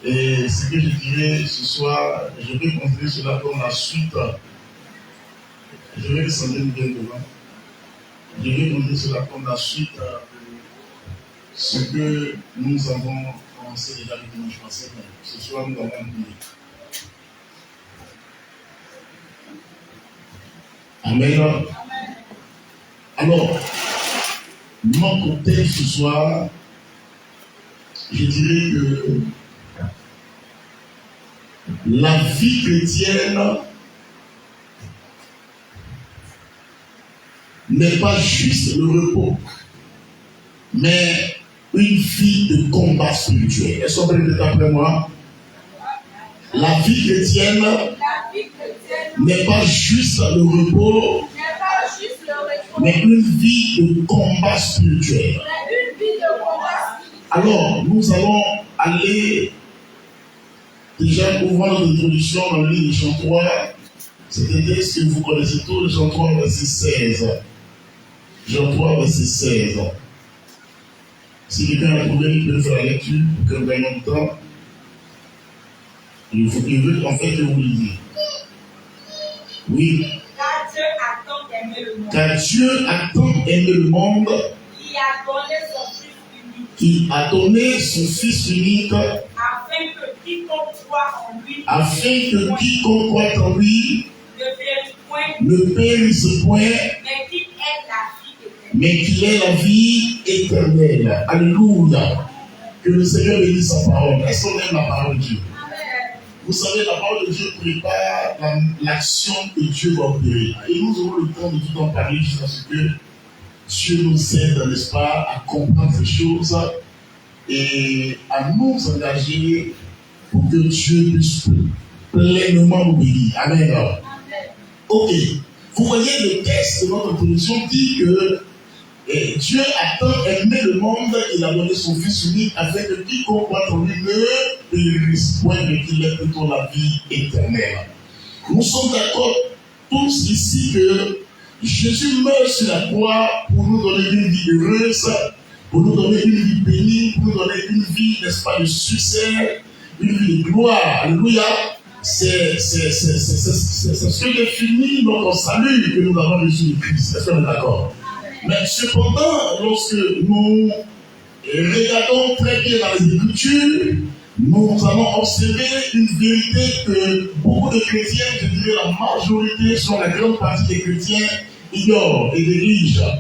Et ce que je dirais ce soir, je vais continuer cela comme la suite. Je vais descendre bien devant. Je vais continuer cela comme la suite de ce que nous avons commencé déjà le dimanche passé. Mais ce soir, nous avons oublié. Amen. Alors, mon côté ce soir, je dirais que la vie chrétienne n'est pas juste le repos, mais une vie de combat spirituel. Est-ce qu'on peut répéter après moi? La vie chrétienne n'est pas juste le repos, mais une vie de combat spirituel. Alors, nous allons aller déjà pour voir notre introduction dans le livre de Jean 3. C'est un texte que vous connaissez tous, Jean 3, verset 16. Jean 3, verset 16. Si quelqu'un a trouvé, il peut faire la lecture pour que nous gagnons du temps. Il veut en fait que vous lisiez. Oui. Car Dieu a tant aimé le monde qui a donné son Fils unique afin que quiconque croit en lui ne périsse point, mais qu'il ait la vie éternelle. Alléluia. Que le Seigneur bénisse sa parole. Est-ce qu'on aime la parole de Dieu? Vous savez, la parole de Dieu prépare l'action que Dieu va opérer. Et nous aurons le temps de tout en parler jusqu'à ce que Dieu nous aide, n'est-ce pas, à comprendre ces choses et à nous engager pour que Dieu puisse pleinement nous bénir. Amen. Ok. Vous voyez, le texte de notre introduction dit que Dieu a tant aimé le monde qu'il a donné son Fils unique afin que quiconque croit en lui ne périsse point, mais qu'il ait plutôt la vie éternelle. Nous sommes d'accord tous ici que Jésus meurt sur la croix pour nous donner une vie heureuse, pour nous donner une vie bénie, pour nous donner une vie, n'est-ce pas, de succès, une vie de gloire. Alléluia. C'est ce que définit notre salut que nous avons reçu de Christ. Est-ce qu'on est d'accord? Mais cependant, lorsque nous regardons très bien dans les Écritures, nous allons observer une vérité que beaucoup de chrétiens, je dirais la majorité, sur la grande partie des chrétiens, ignorent et négligent.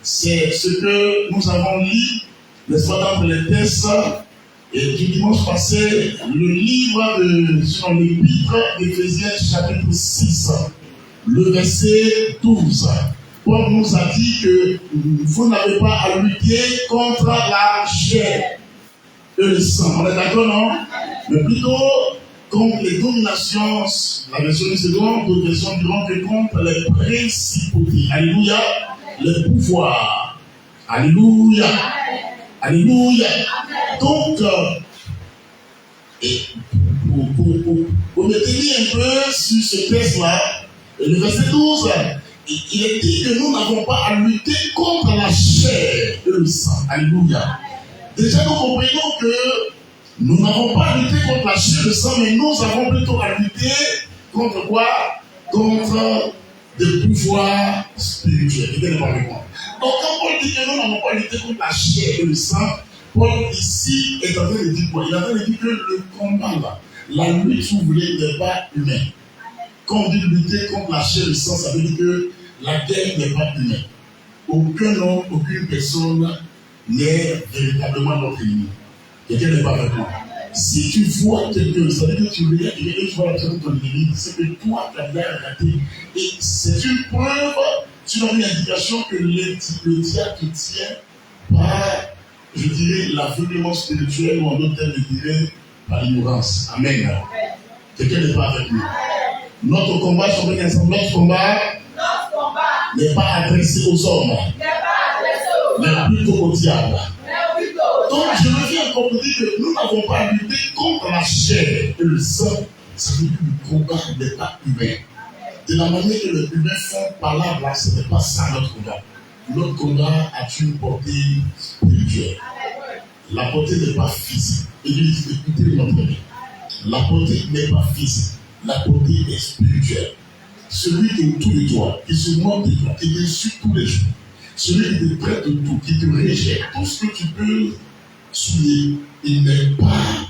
C'est ce que nous avons lu, n'est-ce pas, dans les textes et du dimanche passé, le livre sur l'épître d'Éphésiens, chapitre 6, le verset 12. Paul nous a dit que vous n'avez pas à lutter contre la chair et le sang. On est d'accord, non? Mais plutôt contre les dominations, la version du second, d'autres versions diront que contre les principautés. Alléluia. Les pouvoirs. Alléluia. Alléluia. Donc, pour me tenir un peu sur ce texte-là, le verset 12, il est dit que nous n'avons pas à lutter contre la chair et le sang. Alléluia. Déjà, nous comprenons que nous n'avons pas à lutter contre la chair et le sang, mais nous avons plutôt à lutter contre quoi? Contre des pouvoirs spirituels. Vous pas avec moi. Donc, quand Paul dit que nous n'avons pas à lutter contre la chair et le sang, Paul ici est en train de dire quoi? Il est en train de dire que le combat là, la lutte, si vous voulez, n'est pas humaine. Quand on dit lutter contre la chair et le sang, ça veut dire que la guerre n'est pas humaine. Aucun homme, aucune personne n'est véritablement notre ennemi. Quelqu'un n'est pas avec moi. Si tu vois quelqu'un, ça veut dire que tu regardes quelqu'un, tu vois la personne de ton ennemi, c'est que toi, tu as bien raté. Et c'est une preuve, tu as une indication que le diable te tient par, je dirais, l'aveuglement spirituel, ou en d'autres termes, je dirais, par l'ignorance. Amen. Quelqu'un n'est pas avec nous. Notre combat, notre combat n'est pas adressé aux hommes, mais plutôt au diable. Donc, je reviens encore pour dire que nous n'avons pas à lutter contre la chair et le sang. Ça veut dire que le combat n'est pas humain. De la manière que les humains font par là, ce n'est pas ça notre combat. Notre combat a une portée spirituelle. La portée n'est pas physique. Église, écoutez notre vie. La beauté n'est pas physique. La beauté est spirituelle. Celui qui est autour de toi, qui se moque de toi, qui t'insulte tous les jours, celui qui te traite de tout, qui te rejette, tout ce que tu peux souiller, il n'est pas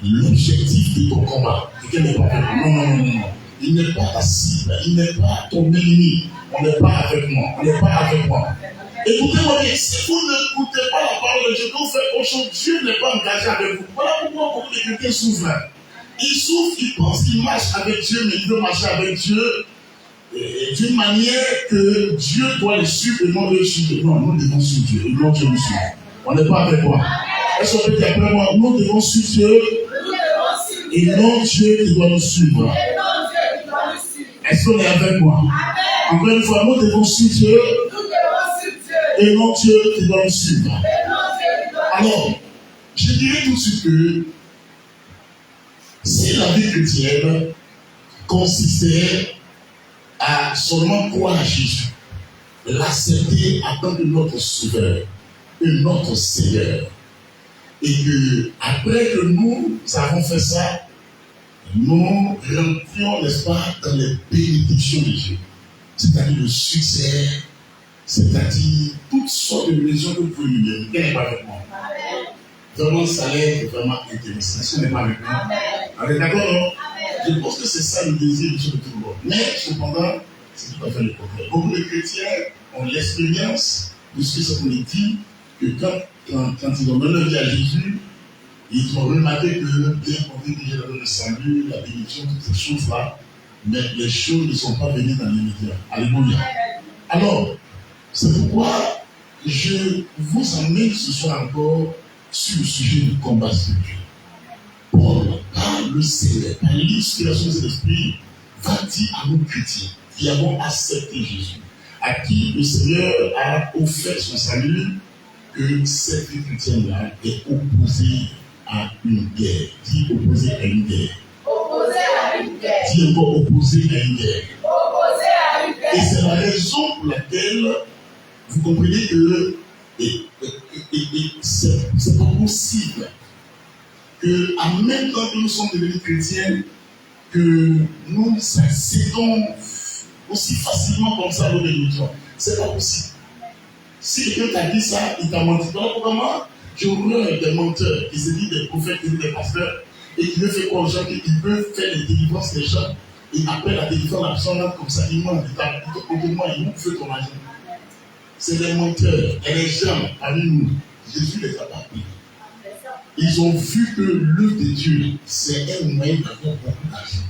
l'objectif de ton combat. N'est pas non. Il n'est pas ta cible, il n'est pas ton ennemi. On n'est pas avec moi, on n'est pas avec moi. Écoutez-moi bien, si vous n'écoutez pas la parole de Dieu, que vous faites autre chose, Dieu n'est pas engagé avec vous. Voilà pourquoi beaucoup de chrétiens souffrent. Ils souffrent, ils pensent qu'ils marchent avec Dieu, mais ils veulent marcher avec Dieu d'une manière que Dieu doit les suivre et non les suivre. Non, nous devons suivre Dieu et non Dieu nous suit. On n'est pas avec moi. Est-ce qu'on peut dire après moi, nous devons suivre Dieu et non Dieu qui doit nous suivre. Est-ce qu'on est avec moi? Encore une fois, nous devons suivre Dieu et non Dieu qui doit nous suivre. Alors, je dirais tout de suite que si la vie chrétienne consistait à seulement croire à Jésus, l'accepter en tant que notre sauveur et notre Seigneur, et que après que nous avons fait ça, nous rentrions, n'est-ce pas, dans les bénédictions de Dieu, c'est-à-dire le succès, c'est-à-dire toutes sortes de maisons que vous pouvez nous donner. Quel n'est pas avec moi? Vraiment, ça l'est vraiment intéressant. Est-ce qu'on n'est pas avec moi? Avec d'accord, non? Je pense que c'est ça le désir de tout le monde. Mais cependant, c'est tout à fait le contraire. Beaucoup de chrétiens ont l'expérience de ce qu'on est dit, que quand ils ont donné leur vie à Jésus, ils ont remarqué que bien qu'on dit que j'ai donné le salut, la bénédiction, toutes ces choses-là, mais les choses ne sont pas venues dans l'immédiat. Alléluia. Alors, c'est pourquoi je vous emmène ce soir encore sur le sujet du combat spirituel. Paul, par le Seigneur, par l'inspiration de l'Esprit, va dire à nous chrétiens qui avons accepté Jésus, à qui le Seigneur a offert son salut, que cette vie chrétienne-là est opposée à une guerre. Dit opposée à une guerre. Opposée à une guerre. Dit encore opposée à une guerre. Opposée à une guerre. Et c'est la raison pour laquelle vous comprenez que c'est pas possible que, en même temps que nous sommes devenus chrétiens, que nous accédons aussi facilement comme ça à nos religions. C'est pas possible. Si quelqu'un t'a dit ça, il t'a menti. Donc, comment j'ai horreur des menteurs qui se disent des prophètes, qui se disent des pasteurs, et qui veulent faire quoi aux gens, qu'ils veulent faire les délivrances des gens, et après la délivrance, la personne là, comme ça, ils mentent, ils nous fait ton argent. C'est des menteurs, et les gens, parmi nous, Jésus les a pas pris. Ils ont vu que l'œuvre de Dieu, c'est un moyen d'avoir beaucoup d'argent.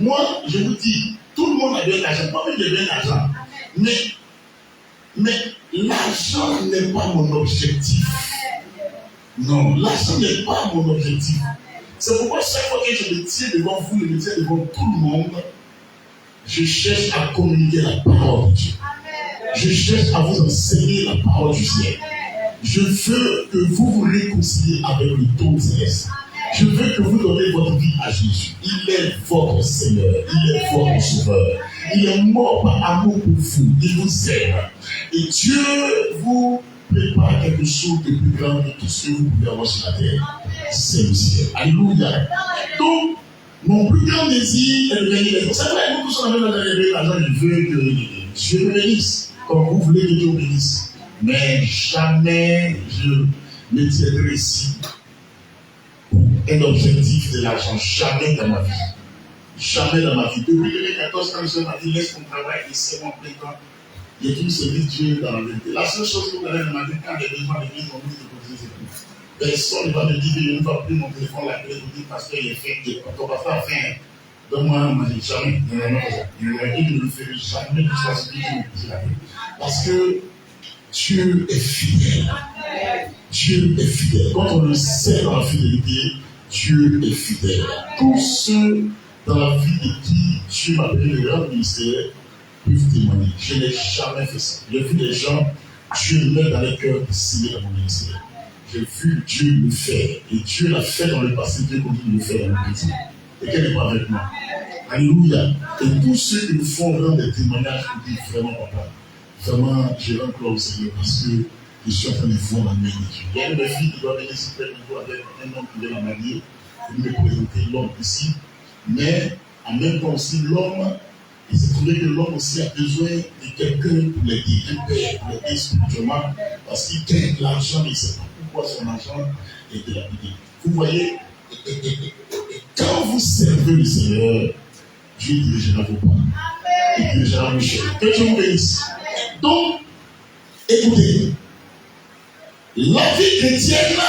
Moi, je vous dis, tout le monde a bien d'argent, moi-même j'ai bien d'argent, mais l'argent n'est pas mon objectif. Non, l'argent n'est pas mon objectif. C'est pourquoi chaque fois que je me tiens devant vous, je me tiens devant tout le monde, je cherche à communiquer la parole de Dieu. Je cherche à vous enseigner la parole du ciel. Je veux que vous vous réconciliez avec le don céleste. Je veux que vous donnez votre vie à Jésus. Il est votre Seigneur. Il est votre Sauveur. Il est mort par amour pour vous. Il vous aime. Et Dieu vous prépare quelque chose de plus grand que tout ce que vous pouvez avoir sur la terre. C'est le ciel. Alléluia. Donc, mon plus grand désir est de gagner les gens. C'est vrai, nous tous on a même l'argent. Je veux que Dieu me bénisse. Comme vous voulez que Dieu vous bénisse. Mais jamais je ne tiendrai ici un objectif de l'argent. Jamais dans ma vie. Jamais dans ma vie. Depuis 2014, quand je m'a dit laisse mon travail et c'est mon président, j'ai tout servi Dieu dans la vérité. La seule chose que vous avez demandé quand les besoins de l'église ont mis de côté, c'est tout. Personne ne va me dire que je ne vais plus mon téléphone, l'appeler, vous dire parce qu'il est fait, ton pasteur a fait. Donne-moi un mari, jamais. Il ne le fait jamais jusqu'à ce que Dieu me dise la vérité. Parce que Dieu est fidèle. Dieu est fidèle. Quand on le sait dans la fidélité, Dieu est fidèle. Tous ceux dans la vie de qui Dieu m'a donné le grand ministère peuvent témoigner. Je n'ai jamais fait ça. J'ai vu des gens, Dieu met dans les cœurs de signer dans mon ministère. J'ai vu Dieu le faire. Et Dieu l'a fait dans le passé, Dieu continue de le faire dans le présent. Et qu'elle n'est pas avec moi. Alléluia. Et tous ceux qui nous font rendre des témoignages, je dis vraiment, papa, vraiment, je rends gloire au Seigneur parce que je suis en train de voir la main de Dieu. Il y a une de mes filles qui doit venir se faire avec un homme qui vient la marier. me présenter l'homme ici, mais en même temps aussi l'homme, il s'est trouvé que l'homme aussi a besoin de quelqu'un pour l'aider, un père pour l'aider spirituellement, parce qu'il gagne de l'argent, mais il ne sait pas pourquoi son argent est de la vie. Vous voyez, quand vous servez le Seigneur, Dieu dirigera vos pas. Il dirigera vos chemins. Que Dieu vous bénisse. Donc, écoutez, la vie chrétienne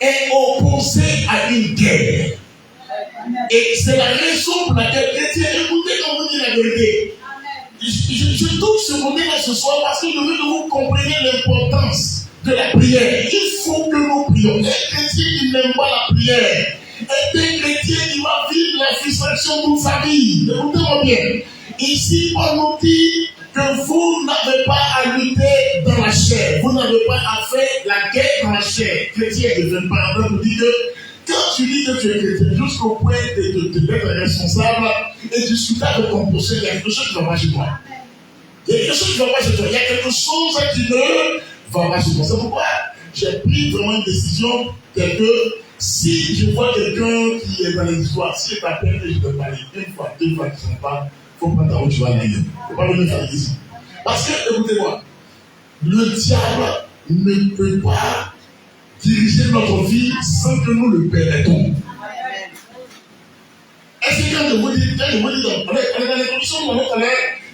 est opposée à une guerre. Et c'est la raison pour laquelle chrétien, écoutez quand vous dites la vérité. Je touche ce modèle ce soir parce que je veux que vous compreniez l'importance de la prière. Il faut que nous prions. Un chrétien qui n'aime pas la prière est un chrétien qui va vivre la frustration toute sa vie. Écoutez-moi bien. Ici, on nous dit que vous n'avez pas à lutter dans la chair. Vous n'avez pas à faire la guerre dans la chair. Chrétien ne vient pas en train de dire que quand tu dis que tu es chrétien, jusqu'au point d'être responsable et discuter avec ton prochain, il y a quelque chose qui ne va pas chez toi. Il y a quelque chose qui ne va pas chez toi. Il y a quelque chose qui ne va pas chez toi. C'est pourquoi j'ai pris vraiment une décision telle que si je vois quelqu'un qui est dans les histoires, si tu appelles et je te parle une fois, deux fois, tu ne sais pas, il faut prendre ta route, tu vas aller. Il ne faut pas venir faire ici. Parce que, écoutez-moi, le diable ne peut pas diriger notre vie sans que nous le permettons. Est-ce que quand je vous dis, on est dans les conditions où on est en l'air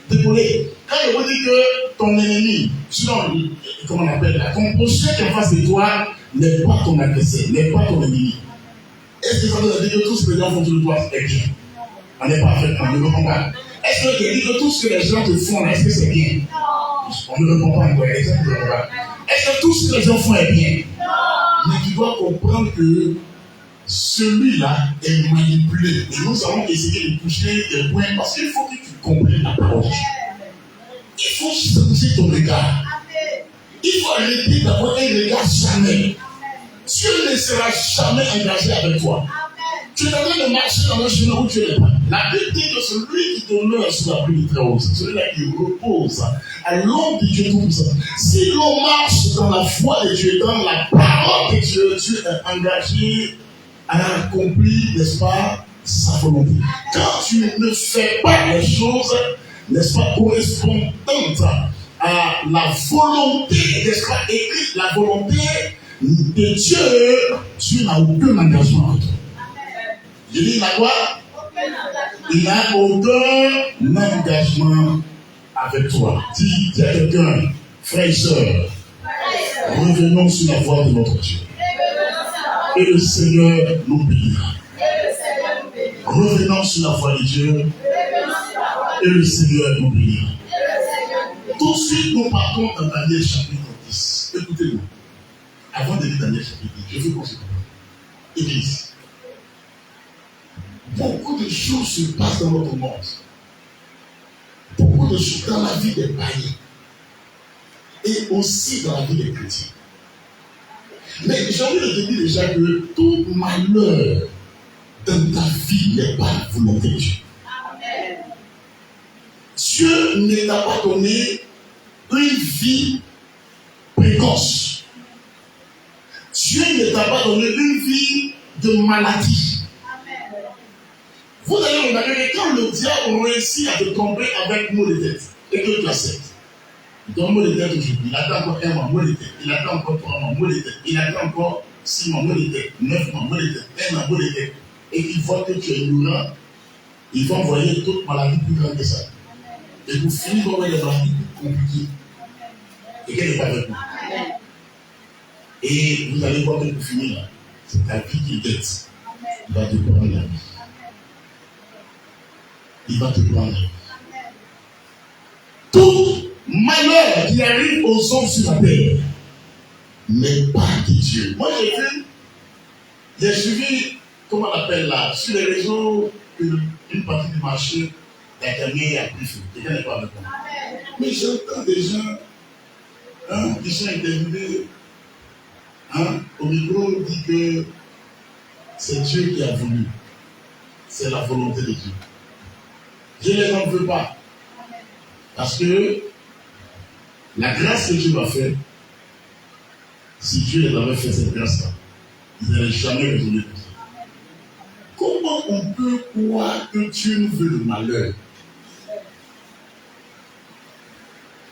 décollé, quand je vous dis que ton ennemi, sinon, comment on appelle là, ton prochain qui est en face de toi n'est pas ton adversaire, n'est pas ton ennemi. Est-ce que ça veut dire que tout ce que les gens font sur toi est bien? On n'est pas fait, on ne répond pas. Est-ce que je dis que tout ce que les gens te font, est-ce que c'est bien? On ne répond pas encore, est-ce que tout ce que les gens font est bien? Mais tu dois comprendre que celui-là est manipulé. Et nous allons essayer de toucher des points parce qu'il faut que tu comprennes la parole. Il faut changer ton regard. Il faut arrêter d'avoir un regard jamais. Dieu ne sera jamais engagé avec toi. Tu es en train de marcher dans un chemin où tu n'es pas. La Bible dit que celui qui demeure sous la pluie très haute, celui-là qui repose à l'ombre de Dieu Tout-Puissant. Si l'on marche dans la foi de Dieu, dans la parole de Dieu, tu es engagé à accomplir, n'est-ce pas, sa volonté. Quand tu ne fais pas les choses, n'est-ce pas, correspondantes à la volonté, n'est-ce pas, écrite, la volonté de Dieu, tu n'as aucun engagement avec toi. Je dis, il n'a quoi? Il n'a aucun engagement avec toi. Dis à quelqu'un, frère et soeur, revenons sur la voie de notre Dieu. Et le Seigneur nous bénira. Revenons sur la voie de Dieu. Et le Seigneur nous bénira. Tout de suite, nous partons dans Daniel chapitre 10. Écoutez-nous. Avant de lire Daniel chapitre 10, je veux qu'on se comprenne. Église. Beaucoup de choses se passent dans notre monde. Beaucoup de choses dans la vie des païens. Et aussi dans la vie des chrétiens. Mais j'ai envie de te dire déjà que tout malheur dans ta vie n'est pas la volonté de Dieu. Dieu ne t'a pas donné une vie précoce. Dieu ne t'a pas donné une vie de maladie. Vous allez remarquer que quand le diable réussit à te tromper avec mot de tête, et que tu acceptes, il donne mot de tête aujourd'hui, il attend encore un mois, mot de tête, il attend encore 3 mois, mot de tête, il attend encore 6 mois, mot de tête, 9 mois, mot de tête, 1 an, mot de tête, et qu'il voit que tu es ignorant, il va envoyer d'autres maladies plus grandes que ça. Et vous finissez par envoyer des maladies plus compliquées. Et qu'elle n'est pas avec vous. Et vous allez voir que pour finir là, c'est ta vie qui est tête. Il va te prendre la vie. Il va te prendre la vie. Tout malheur qui arrive aux hommes sur la terre n'est pas de Dieu. Moi j'ai suivi, comment on appelle là, sur les réseaux, une partie du marché, la dernière a pris feu. Quelqu'un n'est pas avec moi. Mais j'entends des gens qui sont interviewés au micro dit que c'est Dieu qui a voulu. C'est la volonté de Dieu. Je ne les en veux pas. Parce que la grâce que Dieu va faire, si Dieu les avait fait cette grâce-là, ils n'allaient jamais résoudre tout ça. on peut croire que Dieu nous veut le malheur.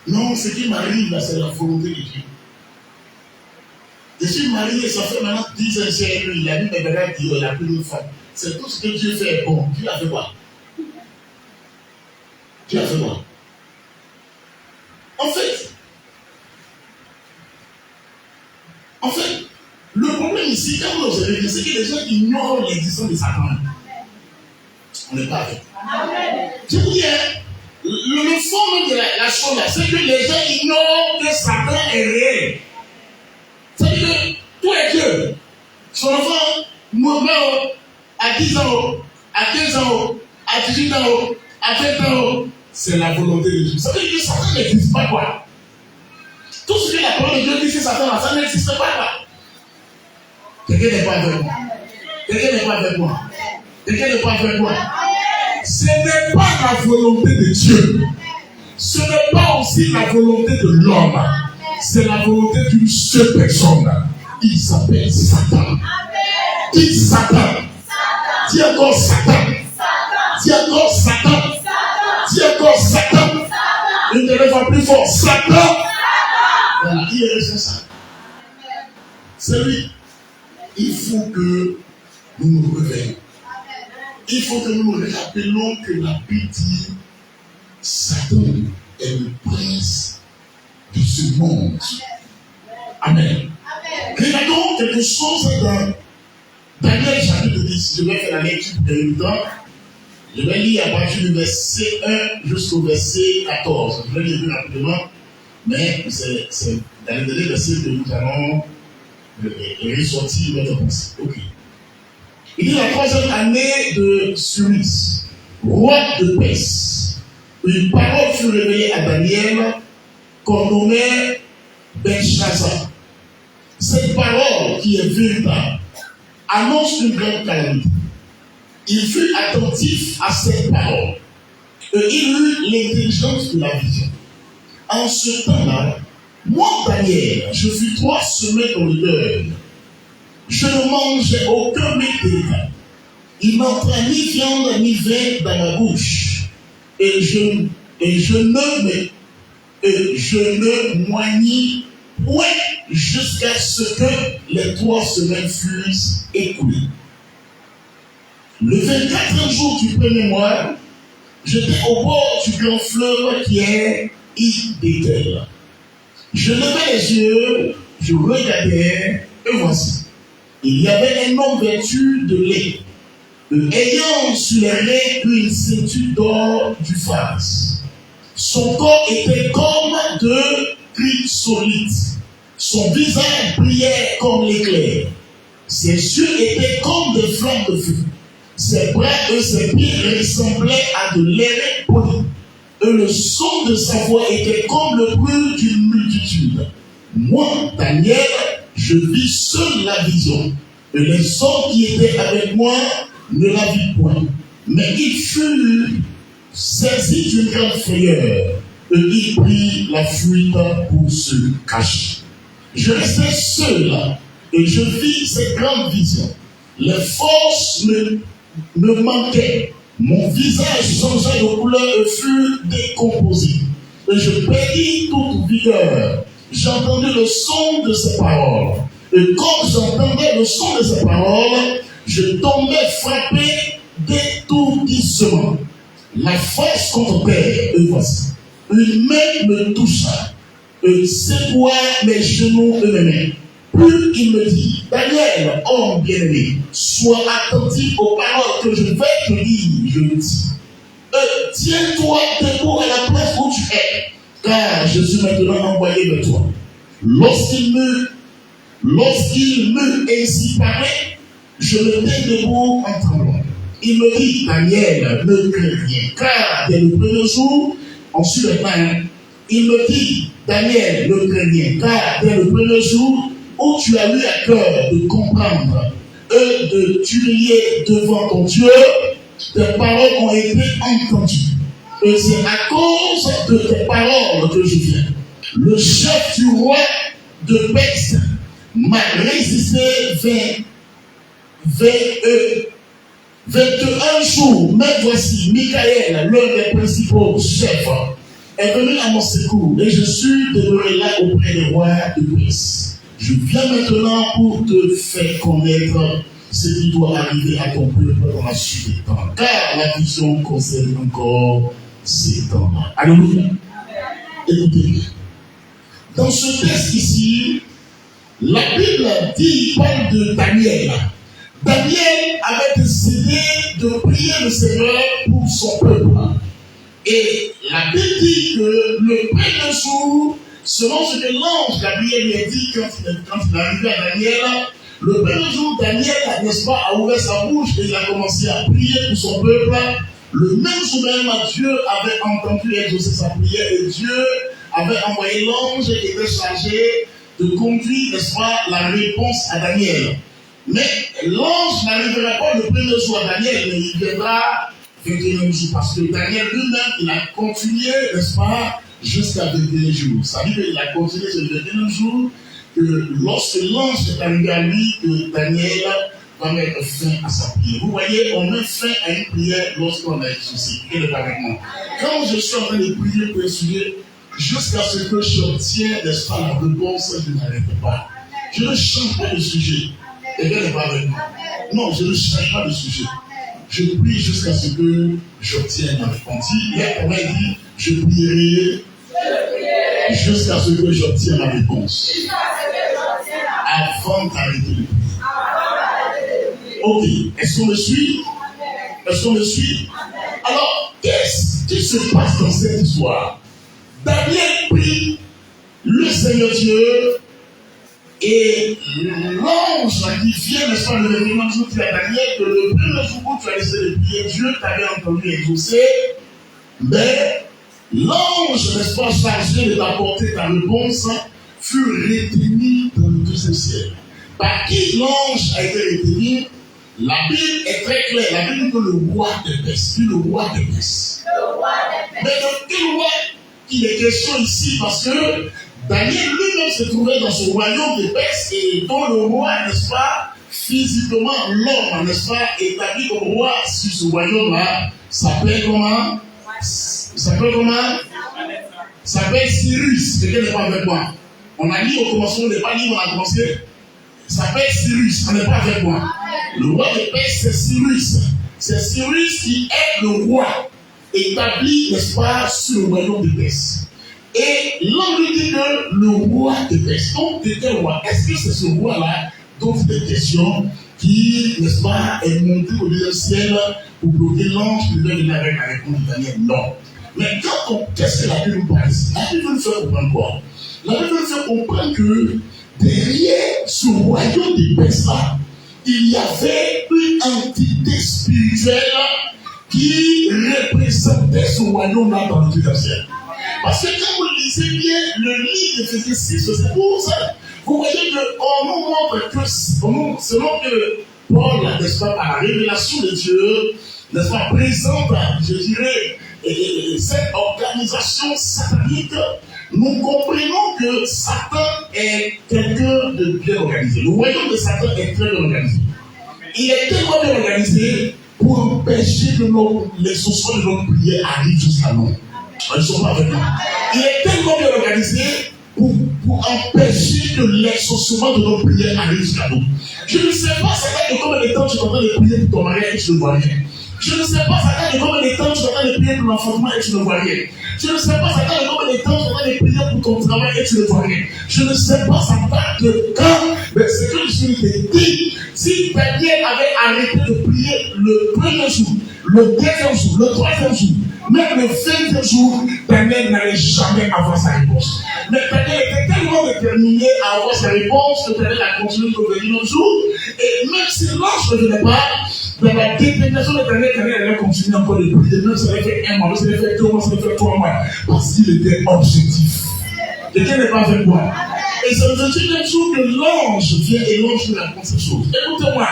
Non, ce qui m'arrive là, c'est la volonté de Dieu. Je suis marié, ça fait maintenant 10 ans chez lui, il a mis mes bébés qui il a pris une femme. C'est tout ce que Dieu fait bon. Dieu a fait quoi? Dieu a fait quoi? En fait, le problème ici, quand vous observez, c'est que les gens ignorent l'existence de Satan. On n'est pas avec. Je vous dis, le fond de la chose là, c'est que les gens ignorent que Satan est réel. C'est-à-dire que tout est Dieu. Son enfant mourra à 10 ans, à 15 ans, à 18 ans, à 20 ans. C'est la volonté de Dieu. Ça veut dire que Satan n'existe pas quoi. Tout ce que la parole de Dieu dit, c'est Satan, ça n'existe pas quoi. Quelqu'un n'est pas avec moi. Quelqu'un n'est pas avec moi. Quelqu'un n'est pas avec moi. Ce n'est pas la volonté de Dieu. Ce n'est pas aussi la volonté de l'homme. C'est la volonté d'une seule personne. Il s'appelle Satan. Dis Satan. Dis encore Satan. Dis encore Satan. Dis encore Satan. Une dernière fois plus fort. Satan. Voilà, il est resté ça. C'est lui. Il faut que nous nous réveillons. Il faut que nous nous rappelions que la Bible dit Satan est le prince de ce monde. Amen. Regardons quelque chose dans Daniel chapitre 10. Je vais faire la lecture pour gagner du temps. Je vais lire à partir du verset 1 jusqu'au verset 14. Je vais lire plus rapidement, mais c'est dans les derniers versets que nous allons ressortir notre pensée. Ok. Il dit la 3e année de Cyrus, roi de Perse. Une parole fut révélée à Daniel qu'on nommait Belshazzar. Cette parole qui est véritable annonce une grande calamité. Il fut attentif à cette parole et il eut l'intelligence de la vision. En ce temps-là, moi, Daniel, je fus 3 semaines dans le deuil. Je ne mangeais aucun mets. Il n'entra ni viande ni vin dans ma bouche. Et je ne moignis point jusqu'à ce que les 3 semaines fussent écoulées. Le 24e jour du premier mois, j'étais au bord du grand fleuve qui est Hiddekel. Je levai les yeux, je regardais, et voici. Il y avait un homme vêtu de lait, ayant sur les reins une ceinture d'or du phase. Son corps était comme de chrysolite. Son visage brillait comme l'éclair. Ses yeux étaient comme des flammes de feu. Ses bras et ses pieds ressemblaient à de l'airain poli. Et le son de sa voix était comme le bruit d'une multitude. Moi, Daniel, je vis seul la vision. Et les hommes qui étaient avec moi ne la virent point. Mais il fut saisi d'une grande frayeur. Et il prit la fuite pour se cacher. Je restais seul et je vis cette grande vision. Les forces me manquaient. Mon visage changea de couleur et fut décomposé. Et je perdis toute vigueur. J'entendais le son de ses paroles. Et quand j'entendais le son de ses paroles, je tombais frappé d'étourdissement. La face contre terre, et voici. Une main me toucha. Et secoua mes genoux et mes mains. Puis il me dit, Daniel, homme bien-aimé, sois attentif aux paroles que je vais te dire. Je le dis. Tiens-toi debout à la place où tu es, car je suis maintenant envoyé vers toi. Lorsqu'il me ainsi parlait, je me tiens debout en tremblant. Il me dit, Daniel, ne crains rien, car dès le premier jour, on suit le pain. Il me dit, Daniel, ne crains rien, car dès le premier jour, où tu as eu à cœur de comprendre et de t'humilier devant ton Dieu, tes paroles ont été entendues. Et c'est à cause de tes paroles que je viens. Le chef du roi de Perse m'a résisté 21 jours, mais voici, Michael, l'un des principaux chefs, est venu à mon secours et je suis demeuré là auprès des rois de Grèce. Je viens maintenant pour te faire connaître ce qui doit arriver à ton peuple dans la suite des temps. Car la vision concerne encore ces temps-là. Alléluia. Écoutez bien. Dans ce texte ici, la Bible parle de Daniel. Daniel avait décidé de prier le Seigneur pour son peuple. Et la Bible dit que le premier jour, selon ce que l'ange Gabriel lui a dit quand il est arrivé à Daniel, le premier jour, Daniel, n'est-ce pas, a ouvert sa bouche et il a commencé à prier pour son peuple. Le même jour même, Dieu avait entendu exaucer sa prière et Dieu avait envoyé l'ange qui était chargé de conduire, n'est-ce pas, la réponse à Daniel. Mais l'ange n'arrivera pas le premier jour à Daniel, mais il viendra 21 jours, parce que Daniel lui-même, il a continué, n'est-ce pas, jusqu'à 21 jours. Ça veut dire qu'il a continué sur 21 jours, que lorsque l'ange est arrivé à lui, que Daniel va mettre fin à sa prière. Vous voyez, on met fin à une prière lorsqu'on a exaucé. Quel est avec moi? Quand je suis en train de prier pour un sujet, jusqu'à ce que j'obtienne, n'est-ce pas, la réponse, je n'arrête pas. Je ne change pas de sujet. Et bien n'est pas avec moi. Non, je ne change pas de sujet. Je prie jusqu'à ce que j'obtienne la réponse. Hier, on m'a dit, je prierai jusqu'à ce que j'obtienne la réponse. Avant d'arrêter de prier. Ok, est-ce qu'on me suit? Est-ce qu'on me suit? Alors, qu'est-ce qui se passe dans cette histoire? Daniel prie le Seigneur Dieu et l'ange qui vient, n'est-ce pas, le dernier jour dit à Daniel que le premier jour où tu as essayé de prier, Dieu t'avait entendu exaucer, mais l'ange, n'est-ce pas, chargé de t'apporter ta réponse, fut retenu dans le deuxième ciel. Par qui l'ange a été retenu? La Bible est très claire. La Bible dit que le roi de Perse, le roi de Perse. Mais de quel roi il est question ici? Parce que Daniel lui-même se trouvait dans ce royaume de Perse et dont le roi, n'est-ce pas, physiquement, l'homme, n'est-ce pas, établi comme roi sur ce royaume-là, s'appelait comment? S'appelle comment? S'appelle Cyrus. Quelqu'un n'est pas avec moi. On a dit au commencement, on n'est pas dit, on a commencé. S'appelle Cyrus. On n'est pas avec moi. Le roi de Perse, c'est Cyrus. C'est Cyrus qui est le roi établi, n'est-ce pas, sur le royaume de Perse. Et l'on lui dit que le roi de Perse, donc de quel roi? Est-ce que c'est ce roi-là dont il est question qui, n'est-ce pas, est monté au deuxième ciel pour bloquer l'ange qui lui donne avec la réponse de Daniel? Non. Mais quand on, qu'est-ce que la Bible nous parle ici? La Bible nous fait comprendre quoi? La Bible nous fait comprendre que derrière ce royaume de Perse-là, il y avait une entité spirituelle qui représentait ce royaume-là dans le deuxième siècle. Parce que quand vous lisez bien le livre d'Éphésiens 6, verset 12, vous voyez qu'on nous montre que, selon que Paul, n'est-ce pas, par la révélation de Dieu, n'est-ce pas, présente, je dirais, cette organisation satanique, nous comprenons que Satan est quelqu'un de bien organisé. Le royaume de Satan est très bien organisé. Il est tellement bien organisé pour empêcher que l'exaucement de notre prière arrive jusqu'à nous. Ils ne sont pas avec nous. Il est tellement bien organisé pour empêcher que l'exaucement de notre prière arrive jusqu'à nous. Je ne sais pas, Satan, de combien de temps tu es en train de prier pour ton mariage et tu ne vois rien. Je ne sais pas, Satan, de combien de temps tu es en train de prier pour l'enfantement et tu ne vois rien. Je ne sais pas, Satan, de combien de temps tu es en train de prier pour ton travail et tu ne vois rien. Je ne sais pas, Satan, de quand, mais c'est que je te dis, si Daniel avait arrêté de prier le premier jour, le deuxième jour, le troisième jour, même le 20e jour, Daniel n'allait jamais avoir sa réponse. Mais Daniel était tellement déterminé à avoir sa réponse que Daniel a continué de venir un jour, et même si l'ange ne venait pas, dans la détermination de Daniel, Daniel allait continuer encore de prier, même si elle avait fait 1 mois, même si elle avait fait 2 mois, si elle avait fait 3 mois, parce qu'il était objectif. Quelqu'un n'est pas avec moi. Et c'est le 21e jour que l'ange vient et l'ange lui raconte ces choses. Écoutez-moi,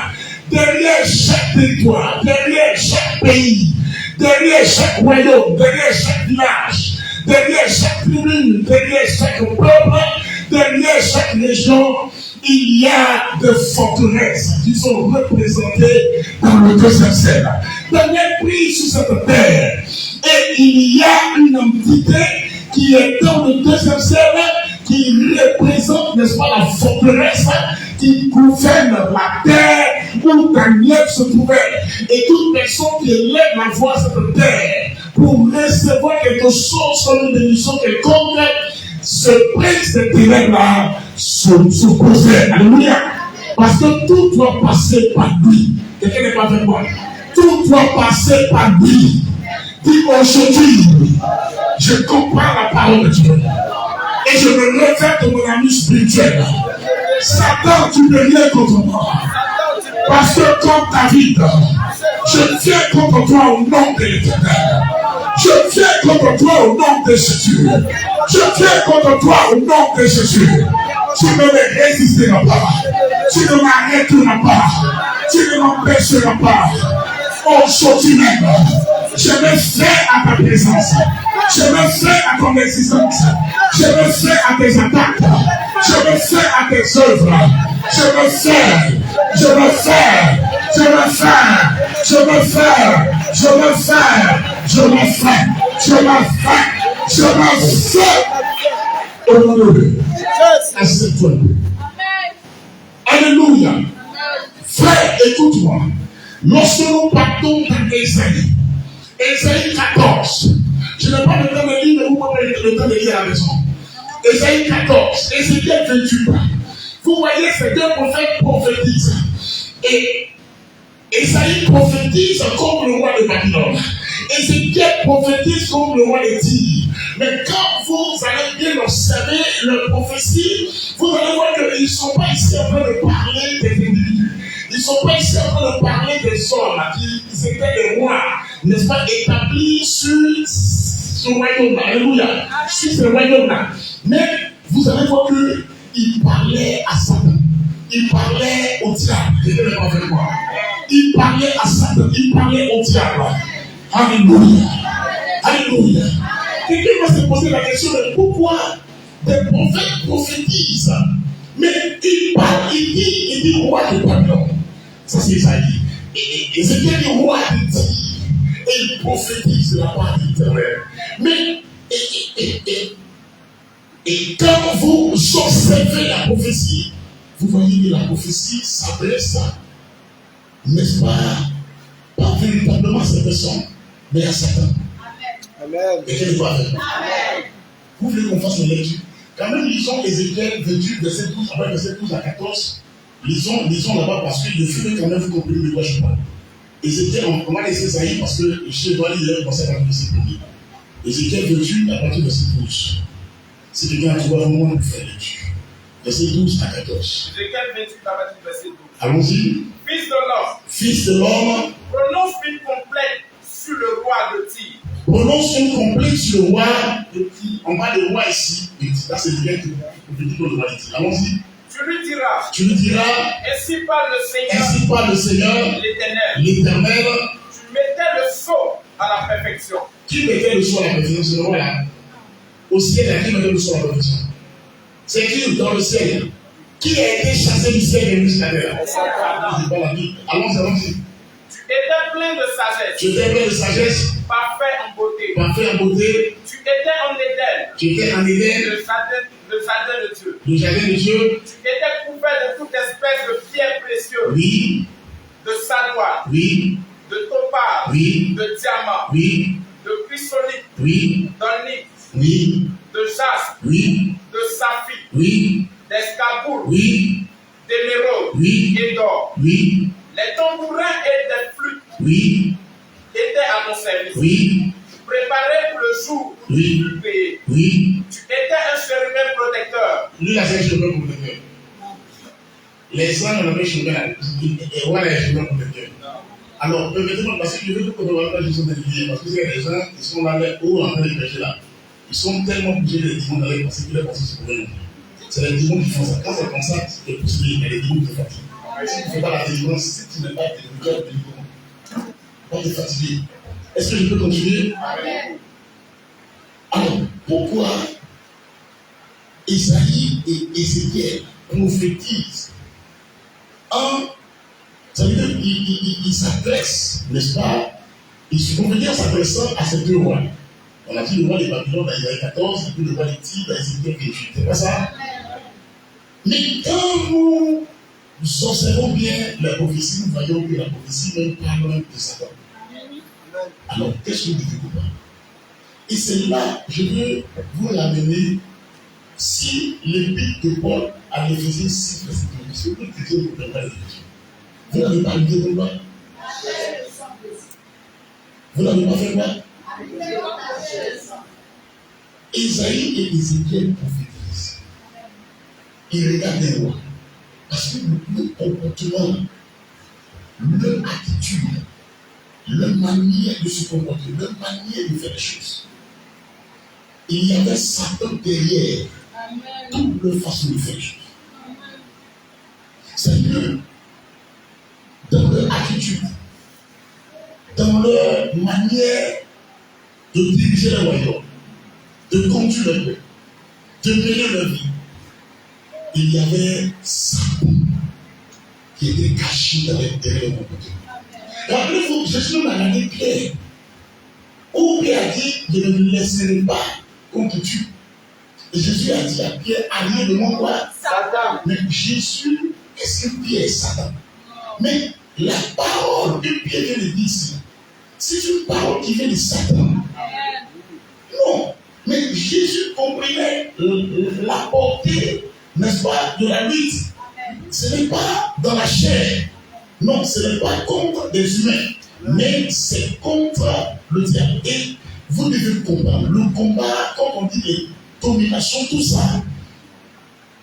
derrière chaque territoire, derrière chaque pays, derrière chaque royaume, derrière chaque village, derrière chaque tribu, derrière chaque peuple, derrière chaque région, il y a des forteresses qui sont représentées dans le deuxième ciel. Daniel prie sur cette terre. Et il y a une entité qui est dans le deuxième ciel, qui représente, n'est-ce pas, la forteresse qui gouverne la terre où Daniel se trouvait. Et toute personne qui élève la voix à cette terre pour recevoir quelque chose comme une bénédiction quelconque, ce prince des ténèbres-là s'opposait. Alléluia. Parce que tout doit passer par lui. Quelqu'un n'est pas avec moi. Tout doit passer par lui. Dis aujourd'hui, je comprends la parole de Dieu. Et je me réfère de mon ami spirituel. Satan, tu ne viens contre moi. Parce que comme David, je viens contre toi au nom de l'Éternel. Je viens contre toi au nom de Jésus. Je viens contre toi au nom de Jésus. Tu ne me résisteras pas. Tu ne m'arrêteras pas. Tu ne m'empêcheras pas. Aujourd'hui même, je me fais à ta présence. Je me fais à ton existence. Je me fais à tes attaques. Je me fais à tes œuvres. Je me fais. Je me fais. Je me fais. Je me fais. Je me fais. Je me fais. Je me fais. Je me fais. Au nom de Dieu. Accepte-toi. Alléluia. Frère, écoute-moi. Lorsque nous partons dans Ésaïe 14, je n'ai pas le temps de lire, mais vous pouvez le temps de lire à la maison. Ésaïe 14, Ézéchiel 28. Vous voyez, ces deux prophètes prophétisent. Et Ésaïe prophétise comme le roi de Babylone. Ézéchiel prophétise comme le roi de Tyr. Mais quand vous allez bien observer leur prophétie, vous allez voir qu'ils ne sont pas ici en train de parler des individus. Ils ne sont pas ici en train de parler des hommes qui étaient des rois, n'est-ce pas, établis sur ce royaume-là. Alléluia. Sur ce royaume-là. Mais vous allez voir qu'ils parlaient à Satan. Ils parlaient au diable. Je ne l'ai pas avec moi. Ils parlaient à Satan. Ils parlaient au diable. Alléluia. Alléluia. Quelqu'un va se poser la question de pourquoi des prophètes prophétisent. Mais il parle, il dit roi de Babylone. Ça c'est Isaïe. Et Ézéchiel dit roi de Tyr. Et il prophétise la part d'éternel. Mais, et quand vous observez la prophétie, vous voyez que la prophétie s'adresse, n'est-ce pas véritablement à cette personne, mais à Satan. Amen. Et quel est votre avis? Vous voulez qu'on fasse une lecture? Quand même, lisons Ézéchiel 28, verset 12, après verset 12 à 14. Lisons là-bas parce que le film, quand même, vous comprenez de quoi je parle. Ézéchiel, on va laisser ça y parce que je dois lire le conseil à verset 1er. Ézéchiel 28, à partir de verset 12. Si quelqu'un a trouvé un moment, vous faites lecture. Verset 12 à 14. Ézéchiel 28, à partir du verset 12. Allons-y. Fils de l'homme, prononce une complète sur le roi de Tyr. Prononce une complète sur le roi de Tyr. On parle de roi ici. Là, c'est bien que vous dites le roi de Tyr. Allons-y. Tu lui diras. Ainsi parle le Seigneur. L'Éternel. Tu mettais le sceau à la perfection. Qui mettait le sceau à la perfection? C'est le roi là. Au ciel, qui mettait le sceau à la perfection? C'est qui dans le ciel? Qui a été chassé du ciel et jusqu'à terre? Allons-y. Tu étais plein de sagesse. Tu étais plein de sagesse. Parfait en beauté. Parfait en beauté. Tu étais en Éden. Tu étais en Éden. Le jardin de Dieu. Le jardin de Dieu. Tu étais couvert de toute espèce de pierres précieuses. Oui. De sardoine. Oui. De topaz. Oui. De diamant. Oui. De chrysolite. Oui. D'onyx. Oui. De jaspe. Oui. De saphir. Oui. D'escargoule. Oui. D'émeraude. Oui. Et d'or. Oui. Les tambourins et les flûtes. Oui. Étaient à ton service. Oui. Tu préparais pour le jour où tu fus payé. Oui. Tu étais un chérubin protecteur. Lui, là, c'est un chérubin protecteur. Les gens ne l'ont pas et voilà les chérubins protecteurs. Alors, permettez-moi, parce que je veux que vous ne voyez pas juste en train parce que c'est les gens qui sont là, haut en train de prêcher là. Ils sont tellement obligés de les démons d'aller parce qu'ils veulent passer sur le problème. C'est les démons qui font ça. Quand c'est comme ça, c'est possible, mais les démons te fatiguent. Si tu ne fais pas la délivrance, si tu n'es pas délivré, pas te fatiguer. Est-ce que je peux continuer? Amen. Alors, pourquoi Isaïe et Ézéchiel prophétisent Ça veut dire qu'il s'adresse, n'est-ce pas? On veut dire s'adressant à ces deux rois. On a dit le roi de Babylone dans Isaïe 14, et puis le roi de Tyr dans Ézéchiel 28. C'est pas ça? Mais quand nous observons bien la prophétie, nous voyons que la prophétie même parle de Satan. Alors, qu'est-ce que nous devons comprendre? Et c'est là, je veux vous l'amener. Si l'épître de Paul à l'Éphésiens 6, verset 12, c'est que Dieu vous prépare l'Écriture. Vous n'avez pas lu de quoi? Vous n'avez pas fait quoi? Isaïe et Ézéchiel prophétisent. Ils regardent les rois. Parce que le comportement, leur attitude, leur manière de se comporter, leur manière de faire les choses. Il y avait Satan derrière toute leur façon de faire les choses. C'est que dans leur attitude, dans leur manière de diriger le royaume, de conduire le peuple, de mener leur vie, il y avait Satan qui était caché derrière le comportement. Rappelez-vous, Jésus m'a regardé Pierre. Où Pierre a dit, je ne me laisserai pas qu'on te tue. Et Jésus a dit à Pierre, arrière de moi quoi? Satan. Mais Jésus, est-ce que Pierre est Satan? Mais la parole que Pierre vient de dire ici, c'est une parole qui vient de Satan. Non. Mais Jésus comprenait la portée, n'est-ce pas, de la lutte. Ce n'est pas dans la chair. Non, ce n'est pas contre des humains. Mais c'est contre le diable. Et vous devez comprendre, le combat, quand on dit les dominations, tout ça,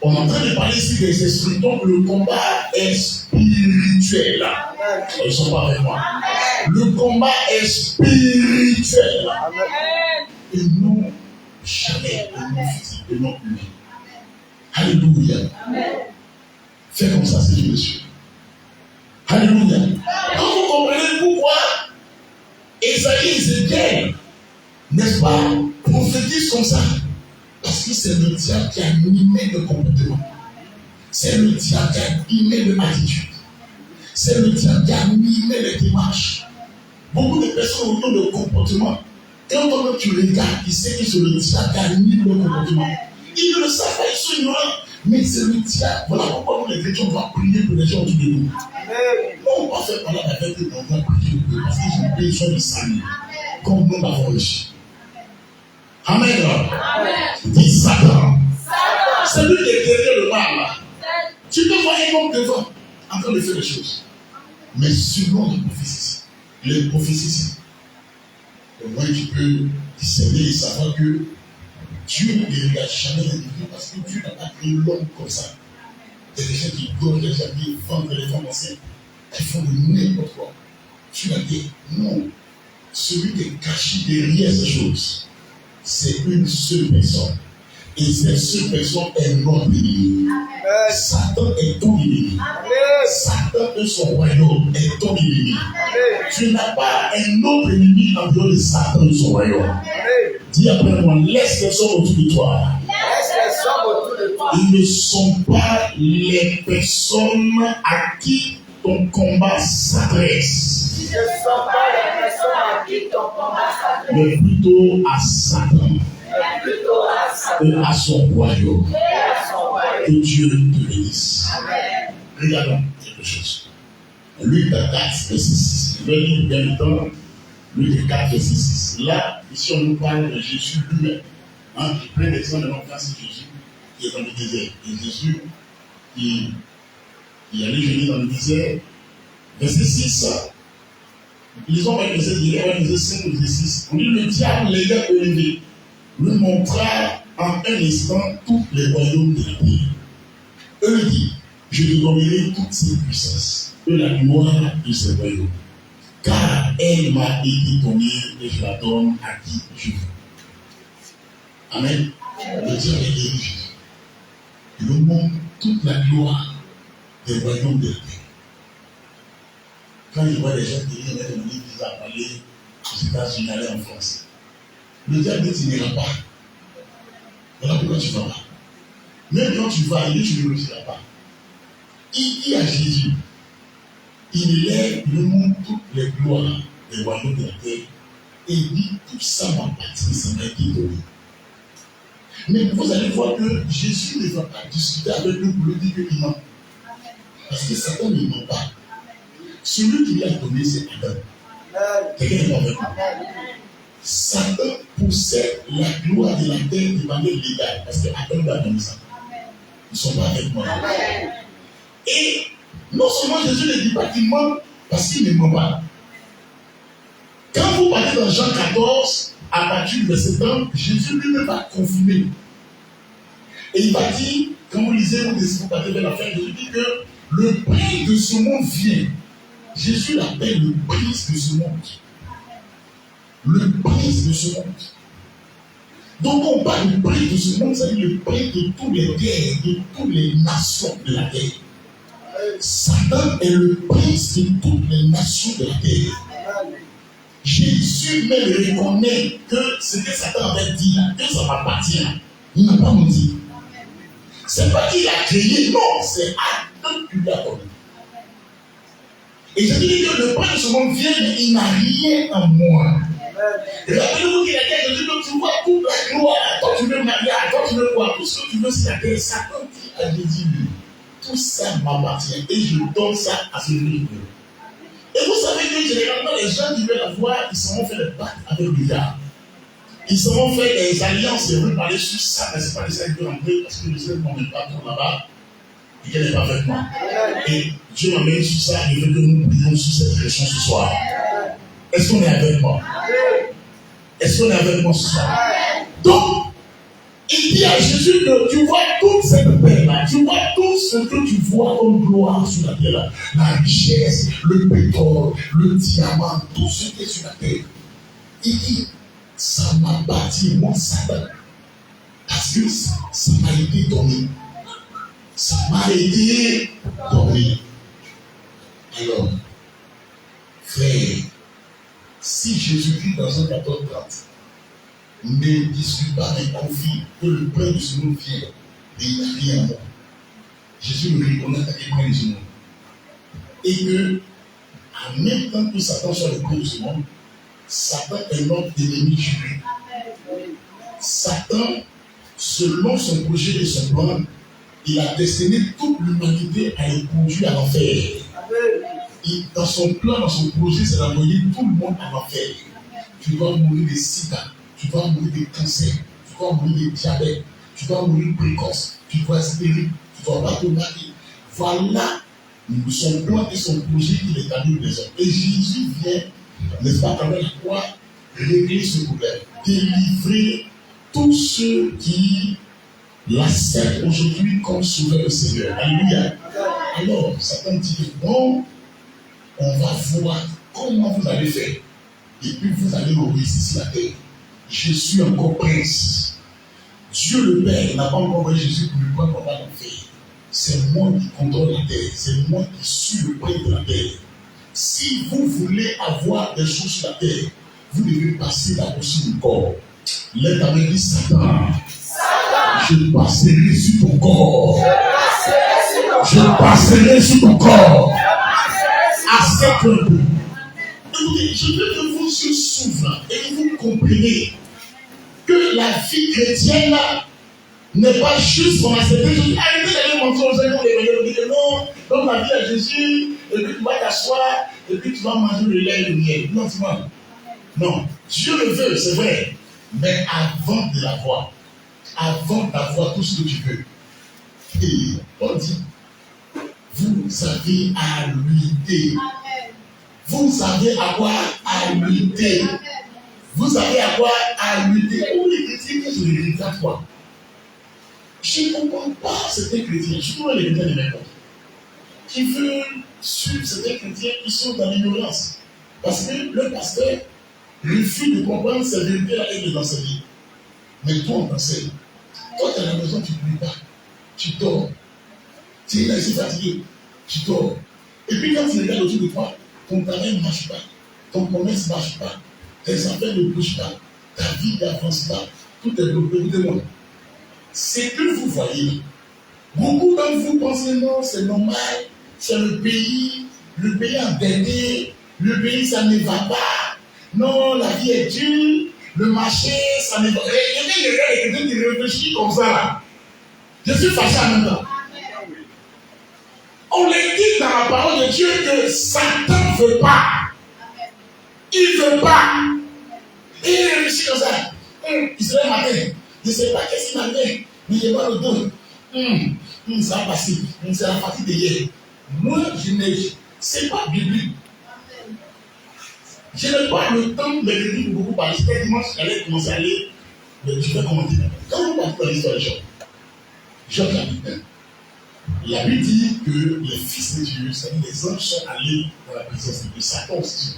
on est en train de parler ici des esprits. Donc le combat est spirituel. Ils ne sont pas avec moi. Le combat est spirituel. Et non jamais, et non physique, et non humain. Alléluia. Fais comme ça, c'est Jésus. Alléluia. Donc vous comprenez pourquoi Isaïe et Ézéchiel, n'est-ce pas, prophétisent comme ça. Parce que c'est le diable qui a animé le comportement. C'est le diable qui a animé l'attitude. C'est le diable qui a animé les démarches. Beaucoup de personnes ont le comportement. Quand toi-même tu regardes, tu sais que c'est le diable qui a animé le comportement. Ils ne le savent pas, ils sont ignorants. Mais c'est le diable. Voilà pourquoi nous les chrétiens, on va prier pour les gens autour de nous. Non, on va faire parler avec eux, on va prier pour eux parce qu'ils ont besoin de salut. Comme nous l'avons reçu. Amen. Dis Satan. C'est lui qui est derrière le mal. Tu peux voir un homme devant en train de faire les choses. Mais selon les prophéties, au moins tu peux discerner et savoir que Dieu ne regarde jamais l'individu parce que Dieu n'a pas créé l'homme comme ça. Il y a des gens qui gorgent, des gens qui vendent les femmes enceintes, qui font de n'importe quoi. Tu as dit non. Celui qui est caché derrière ces choses, c'est une seule personne. Et cette seule personne est notre ennemi. Satan est ton ennemi. Satan et son royaume est ton ennemi. Tu n'as pas un autre ennemi en dehors de Satan et son royaume. Dis après moi, laisse les hommes autour de toi. Ils ne sont pas les personnes à qui ton combat s'adresse. Ils ne sont pas les personnes à qui ton combat s'adresse. Mais plutôt à Satan. Et à son royaume. Que Dieu te bénisse. Regardons quelque chose. Luc 4, verset 6. Je vais lire bien le temps. Luc 4, verset 6. Là, ici, on nous parle de Jésus lui-même. Je prends l'exemple de notre frère, c'est Jésus qui est dans le désert. Et Jésus qui allait jeûner dans le désert. Verset 6. Lisons le verset 5, verset 6. On dit le diable l'ayant élevé, lui montra en un instant tous les royaumes de la terre. Eux dit, je te donnerai toutes ces puissances et la gloire de ces royaumes. Car elle m'a été donnée et je la donne à qui je veux. Amen. Le diable est érigé. Il nous montre toute la gloire des royaumes de la terre. Quand il voit les gens qui viennent mettre une église à parler aux États-Unis, aller en France, le diable dit, tu n'iras pas. Voilà pourquoi tu ne vas pas. Même quand tu vas aller, tu ne réussiras pas. Il dit à Jésus, il élève, il montre toutes les gloires des royaumes de la terre. Et il dit, tout ça m'appartient, ça m'a été donné. Mais vous allez voir que Jésus ne va pas discuter avec nous pour lui dire qu'il ment. Parce que Satan ne ment pas. Celui qui lui a donné, c'est Adam. Quelqu'un n'est pas avec moi. Satan possède la gloire de la terre de manière légale. Parce que Adam l'a donné ça. Ils ne sont pas avec moi. Et non seulement Jésus ne dit pas qu'il ment, parce qu'il ne ment pas. Quand vous partez dans Jean 14, à partir du verset 1, Jésus lui-même va confirmer. Et il va dire, quand vous lisez, vous partez vers la fin, Jésus dit que le prince de ce monde vient. Jésus l'appelle le prince de ce monde. Le prince de ce monde. Donc on parle du prince de ce monde, c'est-à-dire le prince de tous les guerres, de toutes les nations de la terre. Satan est le prince de toutes les nations de la terre. Jésus même reconnaît que ce que Satan avait dit là, que ça m'appartient. Il n'a pas menti. C'est pas qu'il a créé, non, c'est Adam qui lui a donné. Et je dis que le prince de ce monde vient, mais il n'a rien en moi. Et rappelez-vous qu'il a dit à Jésus que tu vois toute la gloire, toi tu veux marier, toi tu veux voir, tout ce que tu veux, c'est la terre. Satan dit à Jésus, tout ça m'appartient et je donne ça à celui qui veut. Et vous savez que généralement les gens qui veulent la voir, ils seront fait des pactes avec le diable. Ils seront fait des alliances et veulent parler sur ça, mais ce n'est pas les ça qui veulent rentrer parce que le Seigneur ne m'emmène pas trop là-bas et qu'elle n'est pas avec moi. Et Dieu m'amène sur ça et veut que nous prions sur cette direction ce soir. Est-ce qu'on est avec moi? Est-ce qu'on est avec moi ce soir? Donc, il dit à Jésus que tu vois toute cette paix-là, tu vois tout ce que tu vois comme gloire sur la terre, la richesse, le pétrole, le diamant, tout ce qui est sur la terre. Il dit, ça m'appartient, moi, Satan. Parce que ça m'a été donné. Ça m'a été donné. Alors, frère, si Jésus-Christ dans un 14-30, ne discute pas et confie que le prince de ce monde vient, mais il n'a rien à moi. Jésus le reconnaît avec le prince de ce monde. Et que, en même temps que Satan soit le prince de ce monde, Satan est notre ennemi juré. Satan, selon son projet et son plan, il a destiné toute l'humanité à être conduite à l'enfer. Dans son plan, dans son projet, c'est d'envoyer tout le monde à l'enfer. Tu vas mourir de sida, tu vas mourir de cancer, tu vas mourir de diabète, tu vas mourir précoce, tu vas stérile, tu vas pas te marier. Voilà son plan et son projet qu'il établit les hommes. Et Jésus vient, n'est-ce pas, à travers la croix, régler ce problème, délivrer tous ceux qui l'acceptent aujourd'hui comme sauveur du Seigneur. Alléluia. Alors, Satan dit, bon, on va voir comment vous allez faire. Et puis vous allez mourir ici sur la terre. Je suis encore prince. Dieu le Père n'a pas encore envoyé Jésus pour lui prendre en l'enfer. C'est moi qui contrôle la terre. C'est moi qui suis le prince de la terre. Si vous voulez avoir des choses sur la terre, vous devez passer d'abord sur le corps. L'être avait dit Satan. Je passerai sur ton corps. Je passerai sur ton corps. Accepte un peu. Écoutez, je veux que vos yeux s'ouvrent et que vous compreniez que la vie chrétienne là n'est pas juste pour accepter Jésus. Arrêtez d'aller montrer aux gens que non, donne la vie à Jésus, et puis tu vas t'asseoir, et puis tu vas manger le lait et le miel. Non, tu vois. Non, Dieu le veut, c'est vrai. Mais avant de l'avoir, avant d'avoir tout ce que tu veux, et on dit, vous avez à lutter. Vous avez à quoi à lutter. Vous avez à quoi à lutter. Où les chrétiens qui sont les chrétiens quoi? Je ne comprends pas certains chrétiens, surtout les chrétiens de l'époque, qui veulent suivre certains chrétiens qui sont dans l'ignorance. Parce que le pasteur refuse de comprendre cette vérité-là et de l'enseigner. Mais toi, on t'enseigne. Toi, tu es à la maison, tu ne pries pas. Tu dors. Tu es là, ici fatigué. Tu dors. Et puis quand tu regardes autour de toi, ton travail ne marche pas. Ton commerce ne marche pas. Tes affaires ne bougent pas. Ta vie n'avance pas. Tout est bloqué. Écoutez-moi. C'est que vous voyez. Beaucoup d'entre vous pensez non, c'est normal. C'est le pays. le pays endetté, le pays ça ne va pas, non, la vie est dure, le marché ça ne va pas. Il y a quelqu'un qui réfléchit comme ça là. Je suis fâché en même temps. On les dit dans la parole de Dieu que Satan ne veut pas. Il ne veut pas. Et il réfléchit comme ça. Il se lève matin. Je ne sais pas qu'est-ce qu'il m'a fait. Mais il est pas le dos. Ça va passer. C'est la partie de hier. Moi, je ne sais pas biblique. Je n'ai pas le temps de lire beaucoup parler. C'était dimanche, j'allais commencer à lire. Mais je vais commenter. Quand vous partez dans l'histoire de Job, Job chapitre 1, la Bible dit que les fils de Dieu, c'est-à-dire les anges, sont allés dans la présence de Satan aussi.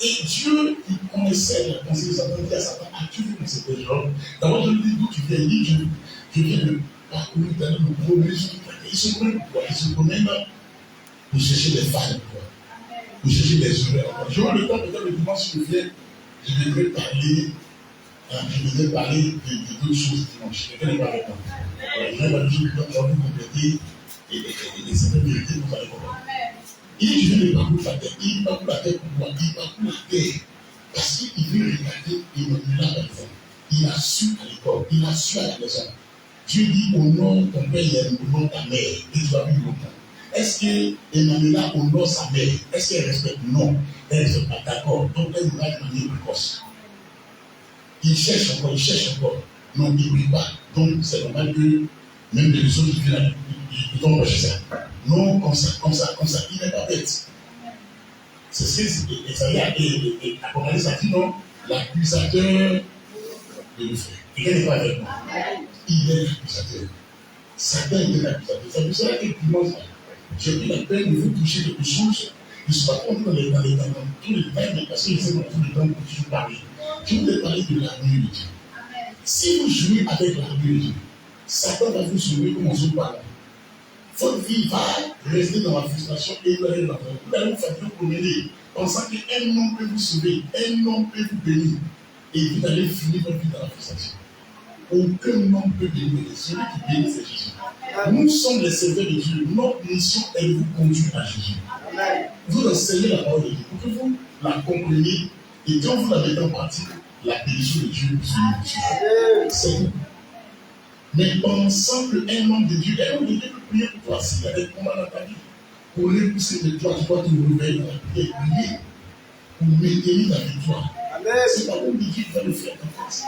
Et Dieu, il connaissait la pensée de Satan, il dit à Satan, as-tu vu mon secret Job? D'abord, je lui dis d'où tu viens, il dit, je viens de parcourir dans le premier jour. Il se promène pourquoi? Il se promène pour chercher des femmes, pour chercher des heureux. J'aurai le temps, peut-être le dimanche, je devrais parler de d'autres choses dimanche. Quelqu'un n'est pas avec moi. Je vais parler de choses qui vont vous compléter et certaines vérités que vous allez comprendre. Il dit, je vais le parcours de la terre. Il parcourt la terre pour moi. Il parcourt la terre. Parce qu'il veut regarder et il a la maison. Il a su à l'école. Il a su à la maison. Dieu dit, honore ton père et honore ta mère. Et tu vas vivre longtemps. Est-ce que Emmanuela honore sa mère? Est-ce qu'elle respecte? Non. Elle ne respecte pas. D'accord. Donc elle va de manière précoce. Il cherche encore. Non, il ne prie pas. Donc c'est normal que même les choses qui viennent, ils tombent chez ça. Non, comme ça. Il n'est pas bête. C'est ce que Esaïe et Apocalypse a dit, non, l'accusateur de le faire. Il n'est pas avec moi. Il est l'accusateur. Satan est l'accusateur. C'est pour cela que dimanche, j'ai pris la peine de vous toucher quelque chose. Je ne suis pas content dans tous les détails, mais parce que je sais dans tous les temps que je parle. Je voulais parler de l'avenir de Dieu. Si vous jouez avec l'avenir de Dieu, Satan va vous sauver comme on joue pas là. Votre vie va rester dans la frustration et vous allez vous faire promener, pensant qu'un homme peut vous sauver, un homme peut vous bénir, et vous allez finir votre vie dans la frustration. Aucun homme peut bénir, celui qui bénit, c'est Jésus. Nous sommes les serviteurs de Dieu. Notre mission est de vous conduire à Jésus. Vous enseignez la parole de Dieu pour que vous la compreniez, et quand vous la mettez en pratique, la bénédiction de Dieu vous. C'est tout. Mais pensant qu'un homme de Dieu, peut prier pour toi s'il y a des combats dans ta vie. Pour repousser de toi, tu dois te réveiller dans la prière, prier pour maintenir la victoire. C'est pas l'homme de Dieu qui va le faire en face.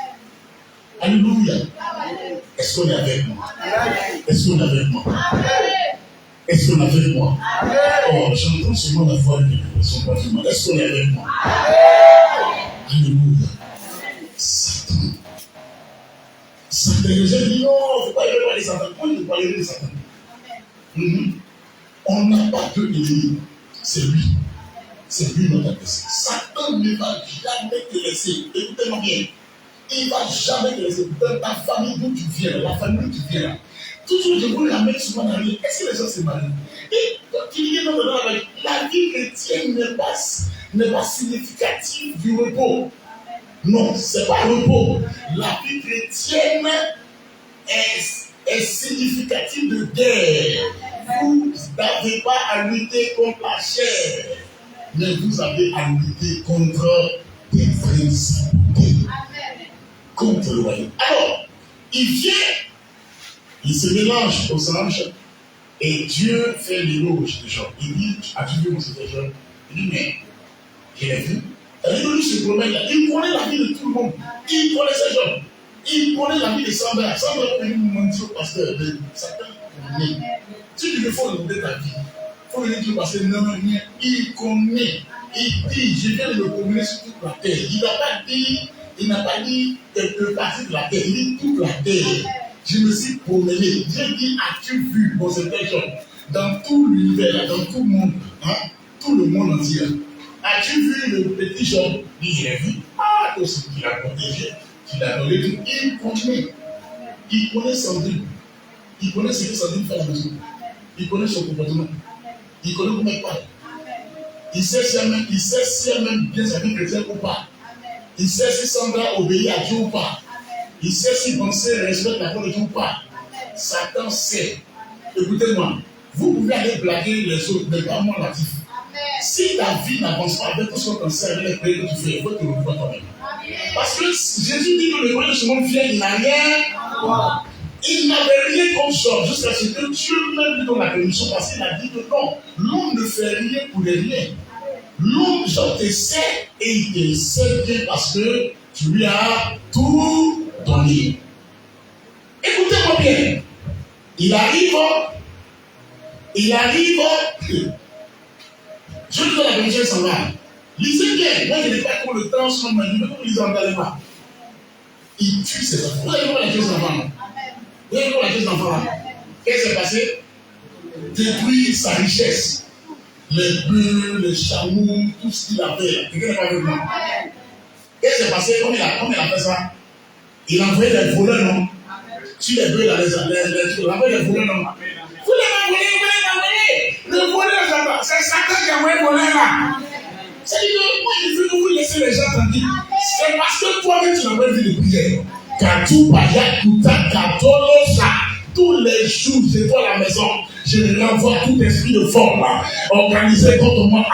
Alléluia. Est-ce qu'on est avec moi? Est-ce qu'on est avec moi? Est-ce qu'on est avec moi? Oh, j'entends seulement la voix de l'expression pas du mal. Est-ce qu'on est avec moi? Alléluia. Satan, les gens disent non, il ne faut pas y aller Satan. Pourquoi il ne faut pas y aller Satan? On n'a pas deux ennemis. C'est lui. C'est lui notre adversaire. Satan ne va jamais te laisser. Écoutez-moi bien. Il ne va jamais te laisser. Dans ta famille d'où tu viens, la famille d'où tu viens, toujours je vous l'amène souvent dans la vie. Est-ce que les gens se marient? Et quand il y a dans la vie chrétienne n'est pas significative du repos. Non, ce n'est pas le repos. La vie chrétienne est significative de guerre. Vous n'avez pas à lutter contre la chair, mais vous avez à lutter contre des principautés, contre le royaume. Alors, il vient, il se mélange aux anges, et Dieu fait l'éloge de Job. Il dit, as-tu vu mon secret Job? Il dit, mais je l'ai vu. Il se promène là. Il connaît la vie de tout le monde. Il connaît ces gens. Il connaît la vie de Sandra. Sandra peut nous mentir au pasteur. Mais Satan connaît. Si tu veux, il faut demander ta vie. Il faut lui dire au pasteur, non, il connaît. Il dit, je viens de le promener sur toute la terre. Il n'a pas dit quelques parties de la terre. Il dit toute la terre. Je me suis promené. Dieu dit, as-tu vu mon secret Job? Dans tout l'univers, dans tout le monde, tout le monde entier. As-tu vu le petit Job? Il l'a vu. Ah, tout ce qu'il a protégé, qu'il a donné tout. Il connaît Sandrine. Il connaît ce que Sandrine fait à la maison. Il connaît son comportement. Il connaît comment il parle. Il sait si elle même bien sa vie chrétienne ou pas. Il sait si Sandra obéit à Dieu ou pas. Il sait si penser respecte la parole de Dieu ou pas. Satan sait. Écoutez-moi. Vous pouvez aller blaguer les autres, mais pas moi natif. si ta vie n'avance pas avec tout ce qu'on sait, avec les prières que tu fais, il faut te revoir toi-même. Parce que Jésus dit que le roi de ce monde vient, il n'a rien. Il n'avait rien comme ça, jusqu'à ce que Dieu même lui donne la permission, parce qu'il a dit que non, l'homme ne fait rien pour les rien. L'homme, je te sais, et il te sait bien parce que tu lui as tout donné. Écoutez-moi bien. Il arrive, je lui donne la permission, il s'en va. Lisez bien, moi je n'ai pas trop le temps sur ma vie, mais comme lisez en pas. Il tue ses enfants. Vous avez vu la chose d'enfant? Vous avez vu la chose d'enfant? Qu'est-ce qui s'est passé? Détruire sa richesse. Les bœufs, les chameaux, tout ce qu'il avait. Quelqu'un n'est pas avec moi. Qu'est-ce qui s'est passé? Comment il a fait ça? Il a envoyé des voleurs, non? Si les bœufs, il a envoyé des voleurs, non? Vous les envoyez. Le voleur, c'est Satan qui a envoyé le voleur là. C'est-à-dire que moi, je veux que vous laissez les gens tranquilles. C'est parce que toi-même, tu n'as pas vu de prière. Tous les jours, c'est toi à la maison. Je renvoie tout esprit de forme organisé contre moi.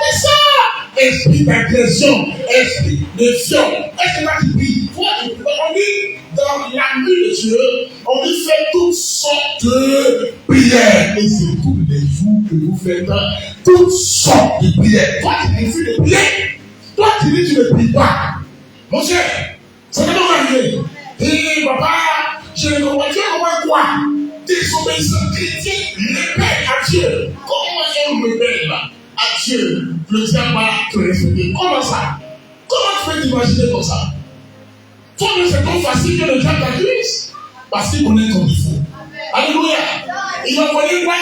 C'est ça! Esprit d'agression, esprit de viol. Est-ce que là tu pries? Toi, tu pries. On dit dans l'amour de Dieu, on dit fait toutes sortes de prières. Et c'est tous les jours que vous faites toutes sortes de prières. Toi, tu refuses de prier. Toi, tu dis que tu ne pries pas. Mon cher, ça va pas arriver. Et papa, je ne comprends pas quoi. Désobéissant chrétien, répète à Dieu. Comment on répète là? À Dieu, le diable va te respecter. Comment ça? Comment tu peux t'imaginer comme ça? Toi-même, c'est trop facile que le diable t'accuse. Parce qu'il connaît ton défaut. Alléluia. Il a envoyé quoi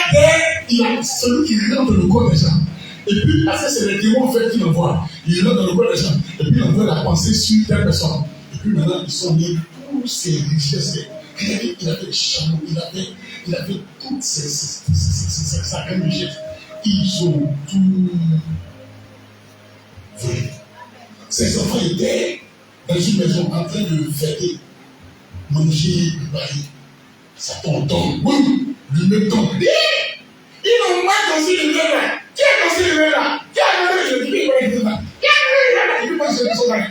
il a celui qui rentre dans le corps des gens. Et puis, parce que c'est les démons en fait qui l'envoient. Il rentre dans le corps des gens. Et puis, il envoie la pensée sur telle personne. Et puis, maintenant, ils sont nés tous ces richesses. Il avait des chameaux, il avait toutes sa grande richesse. Ils ont tout volé. Ces enfants étaient dans une maison en train de fêter, manger, bailler. Ça tonton, oui, le même temps. Ils n'ont pas dansé le même là. Qui a dansé le même là? Qui a dansé le même là? Qui a dansé le même là? Qui a dansé le même là?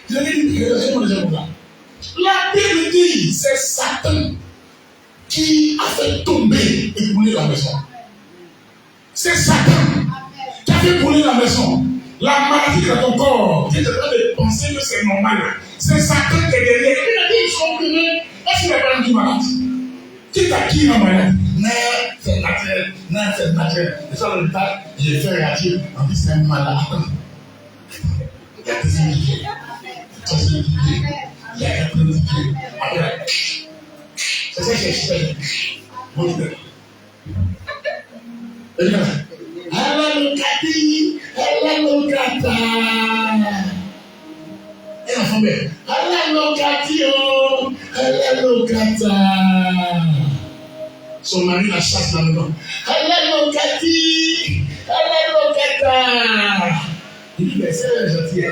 Qui a dansé le même là? La Bible dit, c'est Satan qui a fait tomber et brûler la maison. C'est Satan qui a fait brûler la maison. La maladie dans ton corps, qui est en train de penser que c'est normal. C'est Satan qui est derrière. Il a dit, ils sont brûlés. Est-ce qu'il n'a pas rendu malade? Qui t'a qui est malade? Non, c'est naturel. Non, c'est naturel. Et ça, le résultat, il est fait réagir. On dit, c'est un malade. Il y a des invités. Il y a quelqu'un de qui après, c'est ça que je fais. Bon, son mari la chasse la maison. Il dit, mais c'est gentil.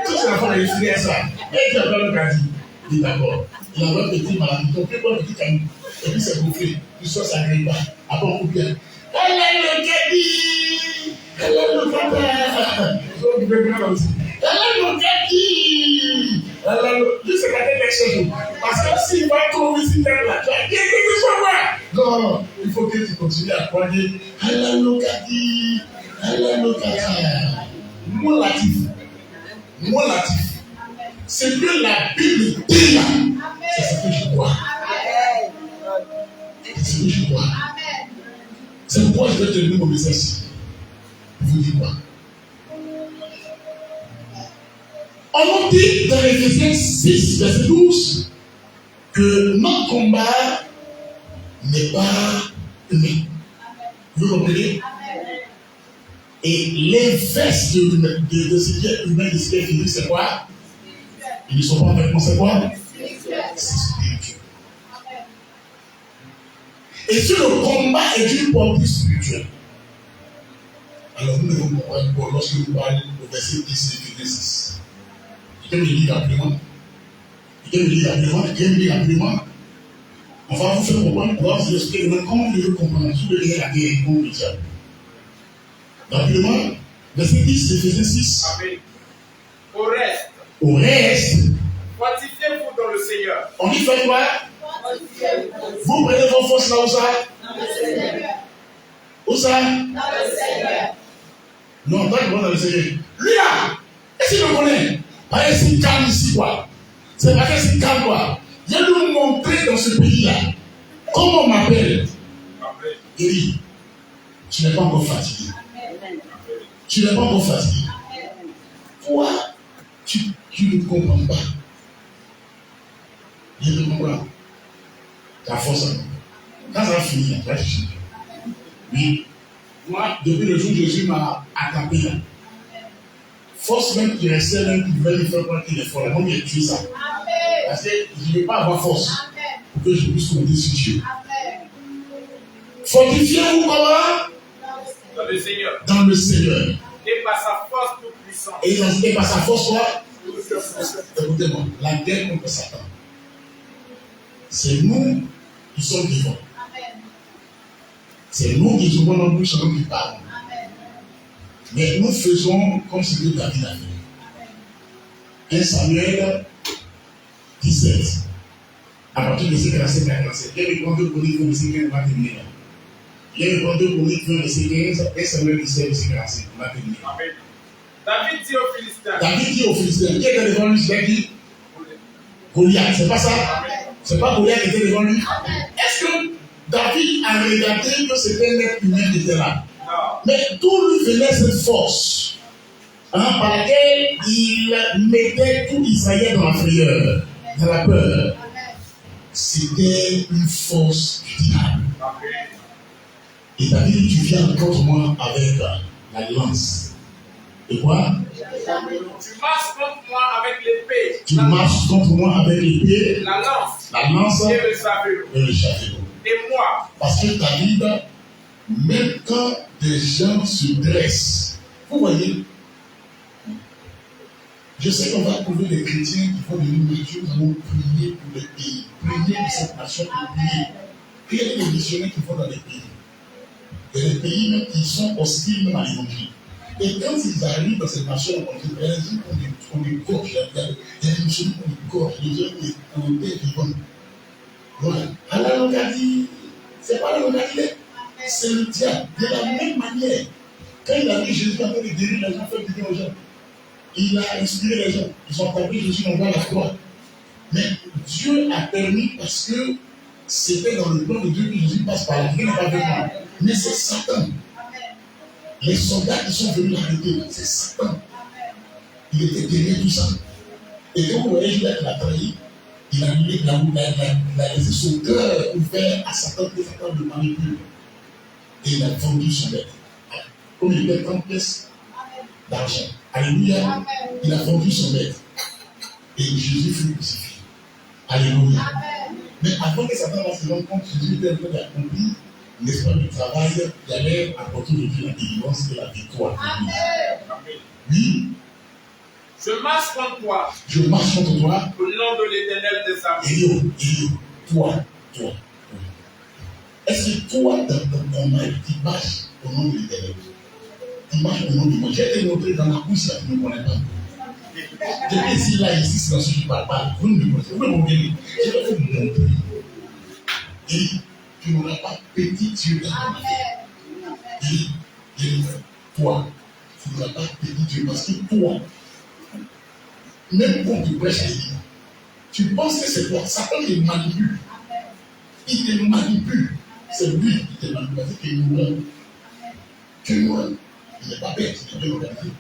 Tout ça, il a fait ça. Et tu as pas le Kati. Il dit d'accord. Il a un petit maladie. Donc, il prend un petit canon. Et puis, c'est bouffé. Puis, soit ça ne pas. Après, on coupe bien. Elle est le Kati. Elle est le Kati. Elle est le Kati. Elle est le. Juste regarder les choses. Parce que s'il va trop visiter là, tu vas dire que tu sois là. Non, il faut que tu continues à croire. Elle est le Kati. Elle est le Kati. Moi, latif. C'est que la Bible dit là. C'est ce que je crois. C'est ce que je crois. C'est pourquoi je vais te donner mon message. Vous dites quoi? On nous dit dans Éphésiens 6, verset 12, que notre combat n'est pas humain. Vous comprenez? Et l'inverse de ce qui est humain, de ce qui est physique, c'est quoi? Ils ne sont pas avec moi, c'est quoi? C'est spirituel. Et si le combat est d'une portée spirituelle, alors nous devons comprendre lorsque nous parlons au verset 10 et 6. Il me lire rapidement. On va vous faire comprendre, on va vous expliquer comment vous devez comprendre tout le lien à la guerre contre le diable. Rapidement, verset 10 d'Éphésiens 6. Amen. Au reste, fortifiez-vous dans le Seigneur. On dit faites quoi? Vous prenez vos forces là où ça? Dans le Seigneur. Où ça? Dans le Seigneur. Non, pas dans le Seigneur. Lui là, est-ce qu'il me connaît? Pas ici calme ici quoi. C'est pas ici calme quoi. Je vais nous montrer dans ce pays-là comment on m'appelle. Il dit, tu n'es pas encore fatigué. Tu n'es pas encore fatigué. Toi, tu ne comprends pas. Je ne comprends pas. Ta force. Quand ça va finir, tu vas chercher. Oui. Moi, depuis le jour où Jésus m'a attrapé là, force même qui restait, même qui voulait me faire croire qu'il est fort, là, moi, il a tué ça. Parce que je ne vais pas avoir force pour que je puisse compter sur Dieu. Fortifiez-vous comment? Dans le Seigneur. Dans le Seigneur. Et par sa force toute puissante. Et par sa force, quoi? Écoutez-moi, la guerre contre Satan, c'est nous qui sommes vivants. C'est nous qui sommes dans nous, qui parlons. Mais nous faisons comme ce que David a fait. 1 Samuel 17. À partir de ce verset 47. Il y a les grands deux chroniques au verset 15, on va terminer là. Il y a les grands deux chroniques au verset 15, 1 Samuel 17, verset 47, on va terminer. David dit aux Philistins. David dit aux Philistins, qui était devant lui, c'est qui? Goliath, c'est pas ça? C'est pas Goliath qui était devant lui? Est-ce que David a regardé que c'était un être humain qui était là? Non. Mais d'où lui venait cette force par laquelle il mettait tout Israël dans la frayeur, dans la peur? C'était une force du diable. Et David, tu viens contre moi avec la lance. Et quoi? Tu marches contre moi avec l'épée. Tu marches contre moi avec l'épée, la lance et le chapeau. Et moi. Parce que David, même quand des gens se dressent, vous voyez, je sais qu'on va trouver des chrétiens qui font des nourritures, nous allons prier pour le pays, prier pour cette nation, pour prier. Puis il y a des missionnaires qui vont dans les pays. Il y a des pays même qui sont hostiles même à l'évangile. Et quand ils arrivent dans cette nation, on les gorge, il y a des missionnaires qu'on les gorge, les gens qu'on est vivants. Voilà. Alors on a dit, c'est pas le Galilée, c'est le diable. De la même manière, quand il a vu Jésus en train de guérir les gens, faire du bien aux gens, il a inspiré les gens. Ils ont compris Jésus en bas à la croix. Mais Dieu a permis parce que c'était dans le plan de Dieu que Jésus passe par la vie, il n'est pas venu. Mais c'est Satan. Les soldats qui sont venus l'arrêter, c'est Satan. Il était derrière tout ça. Et quand vous voyez Judas qui l'a trahi, il a laissé son cœur ouvert à Satan, que Satan le manipule. Et il a vendu son maître. Comme il avait 30 pièces d'argent. Alléluia. Il a vendu son maître. Et Jésus fut crucifié. Alléluia. Mais avant que Satan va se rendre compte, Jésus était en train d'accomplir, n'est-ce pas, le travail, il allait apporter de Dieu la délivrance et la victoire. Oui. Je marche contre toi. Je marche contre toi. Au nom de l'Éternel des armées. Elio, toi. Est-ce que toi, dans ton mal, tu marches au nom de l'Éternel? Tu marches au nom de moi. J'ai été montré dans la bouche, là, tu ne me connais pas. Je vais ici, là, ici, c'est dans ce que je parle pas. Vous ne me connaissez pas. Vous me connaissez. Je vais vous montrer. Et tu n'auras pas petit Dieu dans ta vie. Et toi, tu n'auras pas petit Dieu parce que toi, même quand tu prêches à l'église, tu penses que c'est toi. Satan te manipule. Il te manipule. C'est lui qui te manipule. Parce que tu es loin. Il n'est pas bête, il est bien organisé.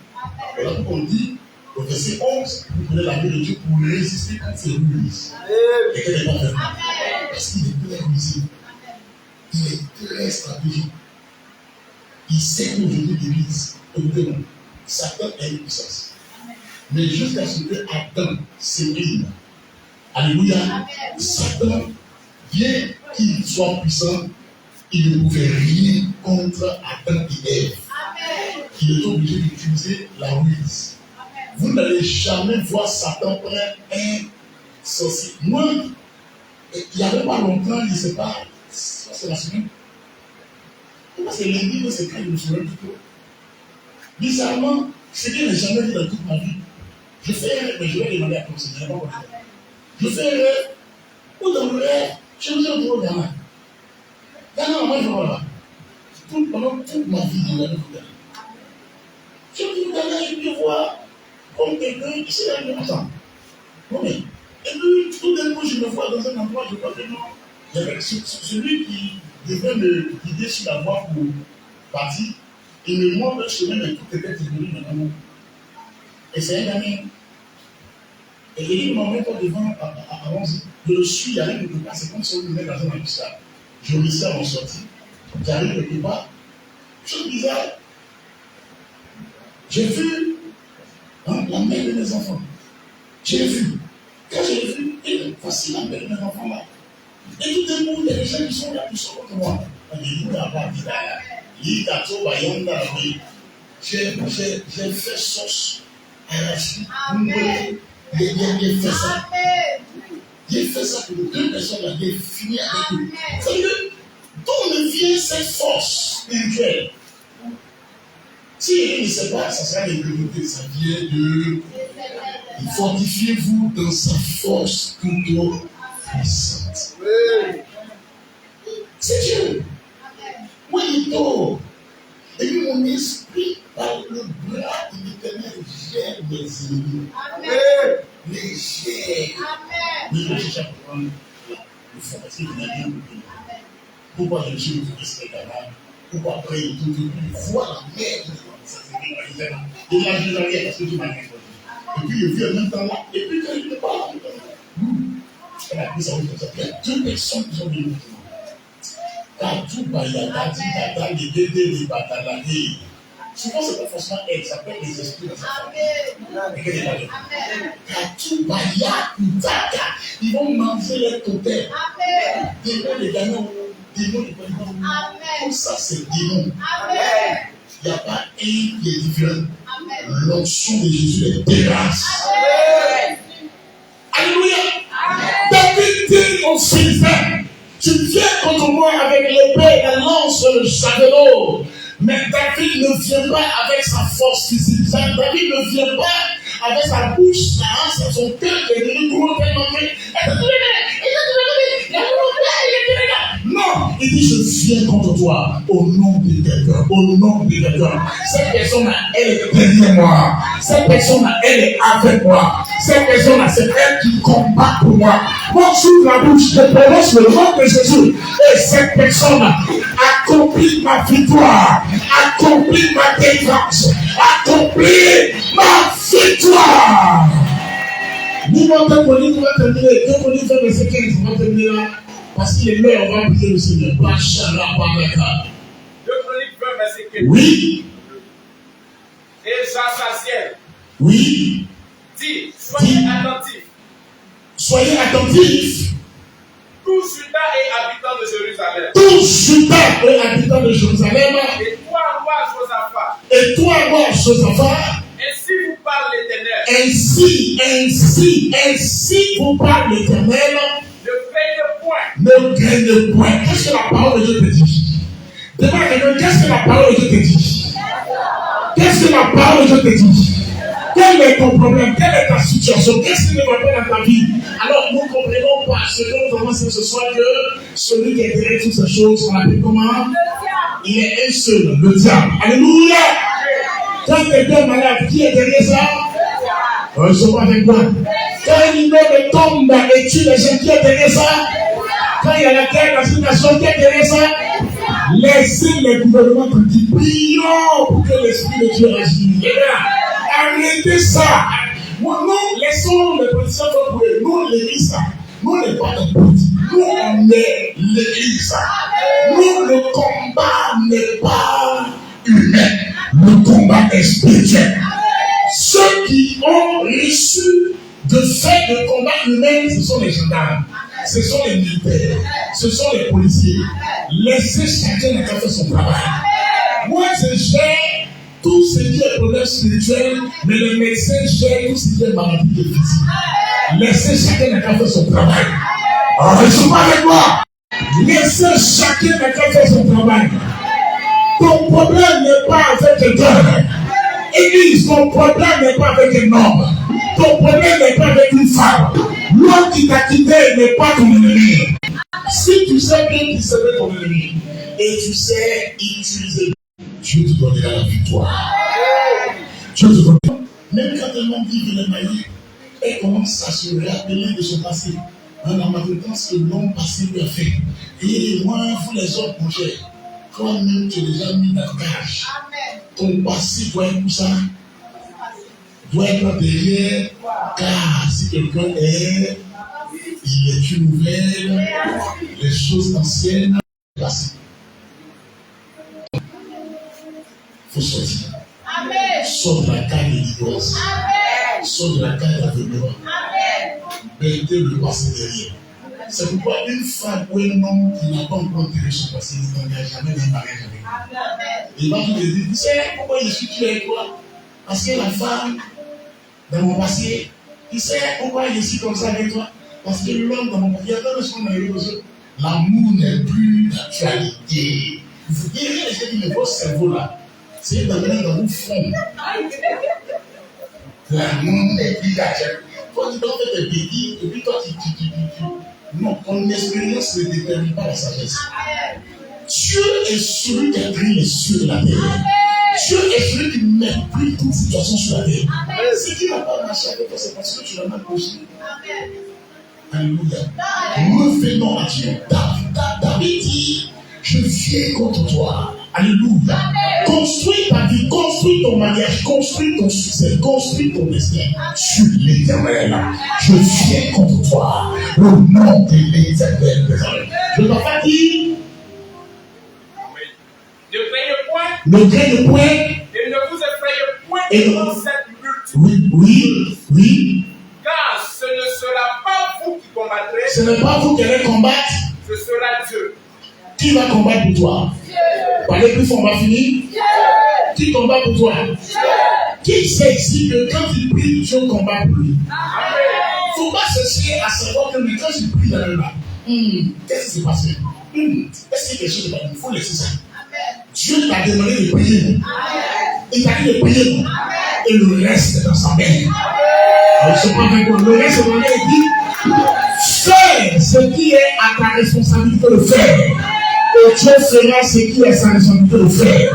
Voilà pourquoi on dit, au verset 11, vous prenez la main de Dieu pour résister quand c'est ruise. Et qu'elle n'est pas faite. Parce qu'il est très rusé. Il est très stratégique. Il sait qu'aujourd'hui l'église, écoutez-moi, Satan a une puissance. Mais jusqu'à ce que Adam s'éveille, alléluia, Satan, bien qu'il soit puissant, il ne pouvait rien contre Adam et Ève. Il est obligé d'utiliser la ruse. Vous n'allez jamais voir Satan prendre un sorcier. Moi, Il n'y avait pas longtemps, il ne sait pas, c'est la semaine. Parce que lundi, c'est quand je me souviens du tout. Bizarrement, ce que je n'ai jamais vu dans toute ma vie, je fais erreur, mais je vais demander à ton Seigneur. Je fais erreur, ou dans le rêve, je me dis au Ghana. Ghana, moi je vois là. Pendant toute ma vie, je vais au Ghana. Je me dis au Ghana, je me vois comme quelqu'un qui s'est là, attends. Non mais, et puis tout d'un coup, je me vois dans un endroit, je vois que non. Il y avait celui qui devait me guider sur la voie pour partir. Il me montre un chemin, mais tout était évolué maintenant. Et c'est un ami. Et il m'emmène pas devant à 11. Je le suis, il arrive quelque part. C'est comme si on me met dans un embuscade. Je réussis à m'en sortir. J'arrive quelque part. Chose bizarre. J'ai vu la mère de mes enfants. J'ai vu. Quand j'ai vu, voici la mère de mes enfants là. Et tout d'un coup, il y a des gens qui sont là, qui sont contre moi. J'ai fait sauce à la suite. J'ai fait ça. J'ai fait ça pour 2 personnes là. J'ai fini avec eux. Ça veut dire, d'où me vient cette force spirituelle? Si il ne sait pas, ça sera développé. Ça vient de. Fortifiez-vous dans sa force toute puissante. C'est Dieu. Moi, il dort. Et puis mon esprit, par le bras de l'Éternel, gère mes ennemis. Les gère. Mais je cherche à comprendre le fond. Parce qu'il y a bien beaucoup. Pourquoi je suis le respect là-bas? Pourquoi après il tout voir la merde? Et là, je n'ai rien parce que tu m'as répondu. Et puis, je vis en même temps là. Et puis, quand il me parle, elle a pris ça comme ça. Il y a 2 personnes qui sont venues maintenant. Souvent, ce n'est pas forcément elle, ça peut être les esprits dans sa famille. Ils vont manger les totems. Démons de Ghana, démons de Ghana. Tout ça, c'est démon. Il n'y a pas un qui est différent. L'onction de Jésus est terrasse. Alléluia. David dit au Philistins, tu viens contre moi avec l'épée, la lance, le javelot. Mais David ne vient pas avec sa force physique. David ne vient pas avec sa bouche, sa hanche, son cœur, et non, il dit je viens contre toi au nom de quelqu'un, au nom de quelqu'un. Cette personne-là, elle est derrière moi. Cette personne-là, elle est avec moi. Cette personne-là, c'est elle qui combat pour moi. Moi, j'ouvre la bouche, je prononce le nom de Jésus. Et cette personne-là accomplit ma victoire, accomplit ma délivrance, accomplit ma victoire. Nous, on va terminer. Quand on dit faire le séquence, on va terminer là. Parce qu'il est là, on va prier le Seigneur. 2 Chroniques 20, verset 15. Oui. Et Jasaziel. Oui. Dit, soyez attentifs. Soyez attentifs. Tous Judas et habitants de Jérusalem. Tous Judas et habitants de Jérusalem. Et toi, roi Josaphat. Et toi, roi Josaphat. Ainsi vous parle l'Éternel. Ainsi vous parle l'Éternel. Ne craignez point. Qu'est-ce que la parole de Dieu te dit? Demande à quelqu'un, qu'est-ce que la parole de Dieu te dit? Qu'est-ce que la parole de Dieu te dit? Quel est ton problème? Quelle est ta situation? Qu'est-ce qui ne va pas dans ta vie? Alors, nous ne comprenons pas ce que nous avons dit ce soir, que celui qui est derrière toutes ces choses, on l'appelle comment? Il est un seul, le diable. Alléluia! Quand quelqu'un est malade, qui est derrière ça? Je ne sais pas avec moi. Quand un immeuble tombe et tue les gens, qui est derrière ça? Quand il y a la guerre dans une nation, qui est derrière ça? Laissez les gouvernements tranquilles. Prions pour que l'Esprit de Dieu agisse. Arrêtez ça. Non, laissons les politiciens pour eux. Nous, l'église, nous, on n'est pas des politiques. Nous, on est l'église. Nous, le combat n'est pas humain. Le combat est spirituel. Ceux qui ont reçu de fait de combat humain, ce sont les gendarmes, ce sont les militaires, ce sont les policiers. Laissez chacun faire son travail. Moi, je gère tout ce qui est problème spirituel, mais le médecin gère tout ce qui est maladie physique. Laissez chacun faire son travail. Oh, ils sont pas avec moi. Laissez chacun d'entre faire son travail. Ton problème n'est pas avec quelqu'un. Église, ton problème n'est pas avec un homme. Ton problème n'est pas avec une femme. L'homme qui t'a quitté n'est pas ton ennemi. Si tu sais bien qu'il serait ton ennemi et tu sais utiliser, Dieu te donnera la victoire. Dieu te donnera. Même quand un homme dit de la maille, elle commence à se rappeler de son passé. Dans la maltraitance que l'homme passé lui a fait. Et moi, vous les hommes, mon cher, quand même tu es déjà mis dans la cage, ton passé doit être tout ça, doit être derrière, car si quelqu'un est, il est une nouvelle, les choses anciennes passées. Il faut sortir. Sors de la cage de l'ivresse. Sors de la cage de l'aveuglement. Mettez le passé derrière. C'est pourquoi une femme ou un homme qui n'a pas encore enterré son passé ne s'engage jamais dans un mariage avec lui. Il va vous dire, tu sais pourquoi je suis tué avec toi? Parce que la femme, dans mon passé, tu sais pourquoi je suis comme ça avec toi? Parce que l'homme dans mon passé, il y a plein de choses dans les réseaux. L'amour n'est plus d'actualité. Vous direz les gens qui ne votre cerveau là. C'est d'amener dans vos fonds. L'amour n'est plus d'actualité. Toi, tu dois faire des bêtises, et puis toi, tu. Non, ton expérience ne détermine pas la sagesse. Dieu est celui qui a créé les cieux de la terre. Dieu est celui qui met plus toute situation sur la terre. Ce qui n'a pas marché avec toi, c'est parce que tu l'as mal posé. Alléluia. Revenons à Dieu. David dit, je viens contre toi. Alléluia. Construis ta vie, construis ton mariage, construis ton succès, construis ton destin sur l'Éternel. Je viens contre toi au nom de l'Éternel. Je ne dois pas dire. Ne craignez point. Et ne vous effrayez point devant cette multitude. Oui. Car ce ne sera pas vous qui combattrez. Ce n'est pas vous qui allez combattre. Ce sera Dieu. Qui va combattre pour toi? Parlez plus fort, on va finir. Qui combat pour toi? Qui sait ici que quand il prie, Dieu combat pour lui? Il ne faut pas chercher à savoir que quand je prie dans le bas, qu'est-ce qui s'est passé? Est-ce qu'il y a quelque chose de pas? Il faut laisser ça. Dieu t'a demandé de prier. Il t'a dit de prier. Et le reste est dans sa main. Le reste est dans sa main. Il dit, fais ce qui est à ta responsabilité de faire. Et Dieu fera ce qui est à sa responsabilité de faire.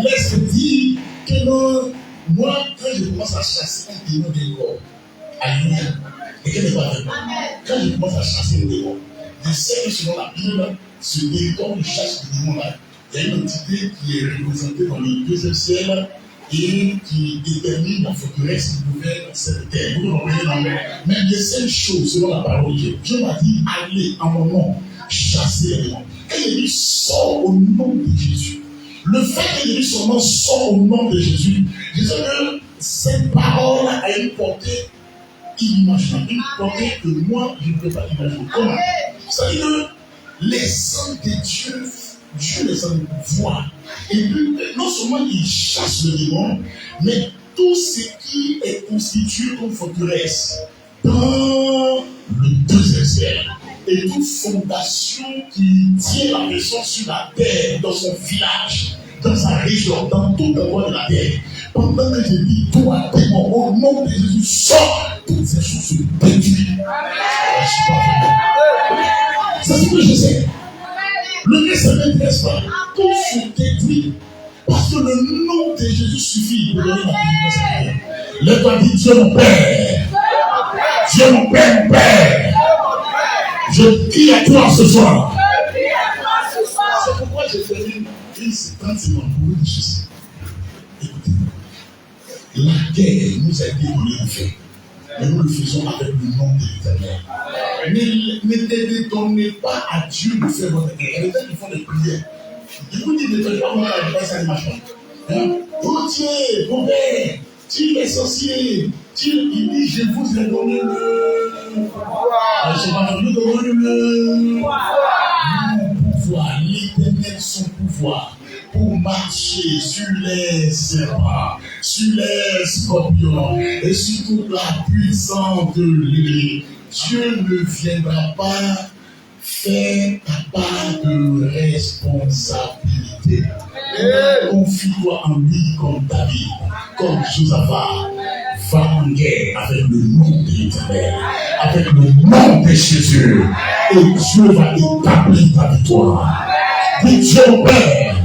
Laisse dire que non, moi, quand je commence à chasser un démon des corps, alléluia, et qu'elle n'est pas avec moi, quand je commence à chasser le démon, je sais que selon la Bible, ce territoire de chasse du démon là, il y a une entité qui est représentée dans le deuxième ciel et qui détermine la forteresse qui gouverne cette terre. Vous comprenez dans le mais il y a cinq choses selon la parole de Dieu. Dieu m'a dit, allez en mon nom, chasser les démons. Et il dit, sors au nom de Jésus. Le fait qu'il dit son nom sort au nom de Jésus, je sais que cette parole a une portée inimaginable, une portée que moi je ne peux pas imaginer. Comment? C'est-à-dire que les hommes de Dieu, Dieu les envoie. Et puis, non seulement il chasse le démon, mais tout ce qui est constitué comme forteresse dans le deuxième ciel. Et toute fondation qui tient la maison sur la terre, dans son village, dans sa région, dans tout le monde de la terre. Pendant que je dis, toi, démon, au nom de Jésus, sors, toutes ces choses se détruisent. C'est ce que je sais. Le reste ne m'intéresse pas. Tout se détruit. Parce que le nom de Jésus suffit pour donner la vie. Lève-toi, dis Dieu mon Père. Dieu mon Père, mon Père. Je crie à toi ce soir. C'est pourquoi j'ai fait une séquence pour une chose. Écoutez, la guerre nous a été donnée de faire. Mais nous le faisons avec le nom de l'Éternel. Ne détonnez pas à Dieu de faire votre guerre. Il y a des gens qui font des prières. Je vous dis, ne faites pas moi la ça ne marche pas. Oh Dieu, mon Père, tu es sorcier. Il dit, je vous ai donné le pouvoir. Je vais vous donner le pouvoir, l'Éternel son pouvoir, pour marcher sur les serpents, sur les scorpions, et sur toute la puissance de l'ennemi. Dieu ne viendra pas faire ta part de responsabilité. Confie-toi en lui comme David, comme Josaphat. Va en guerre avec le nom de l'Éternel, avec le nom de Jésus, et Dieu va établir ta victoire. Dis Dieu Père,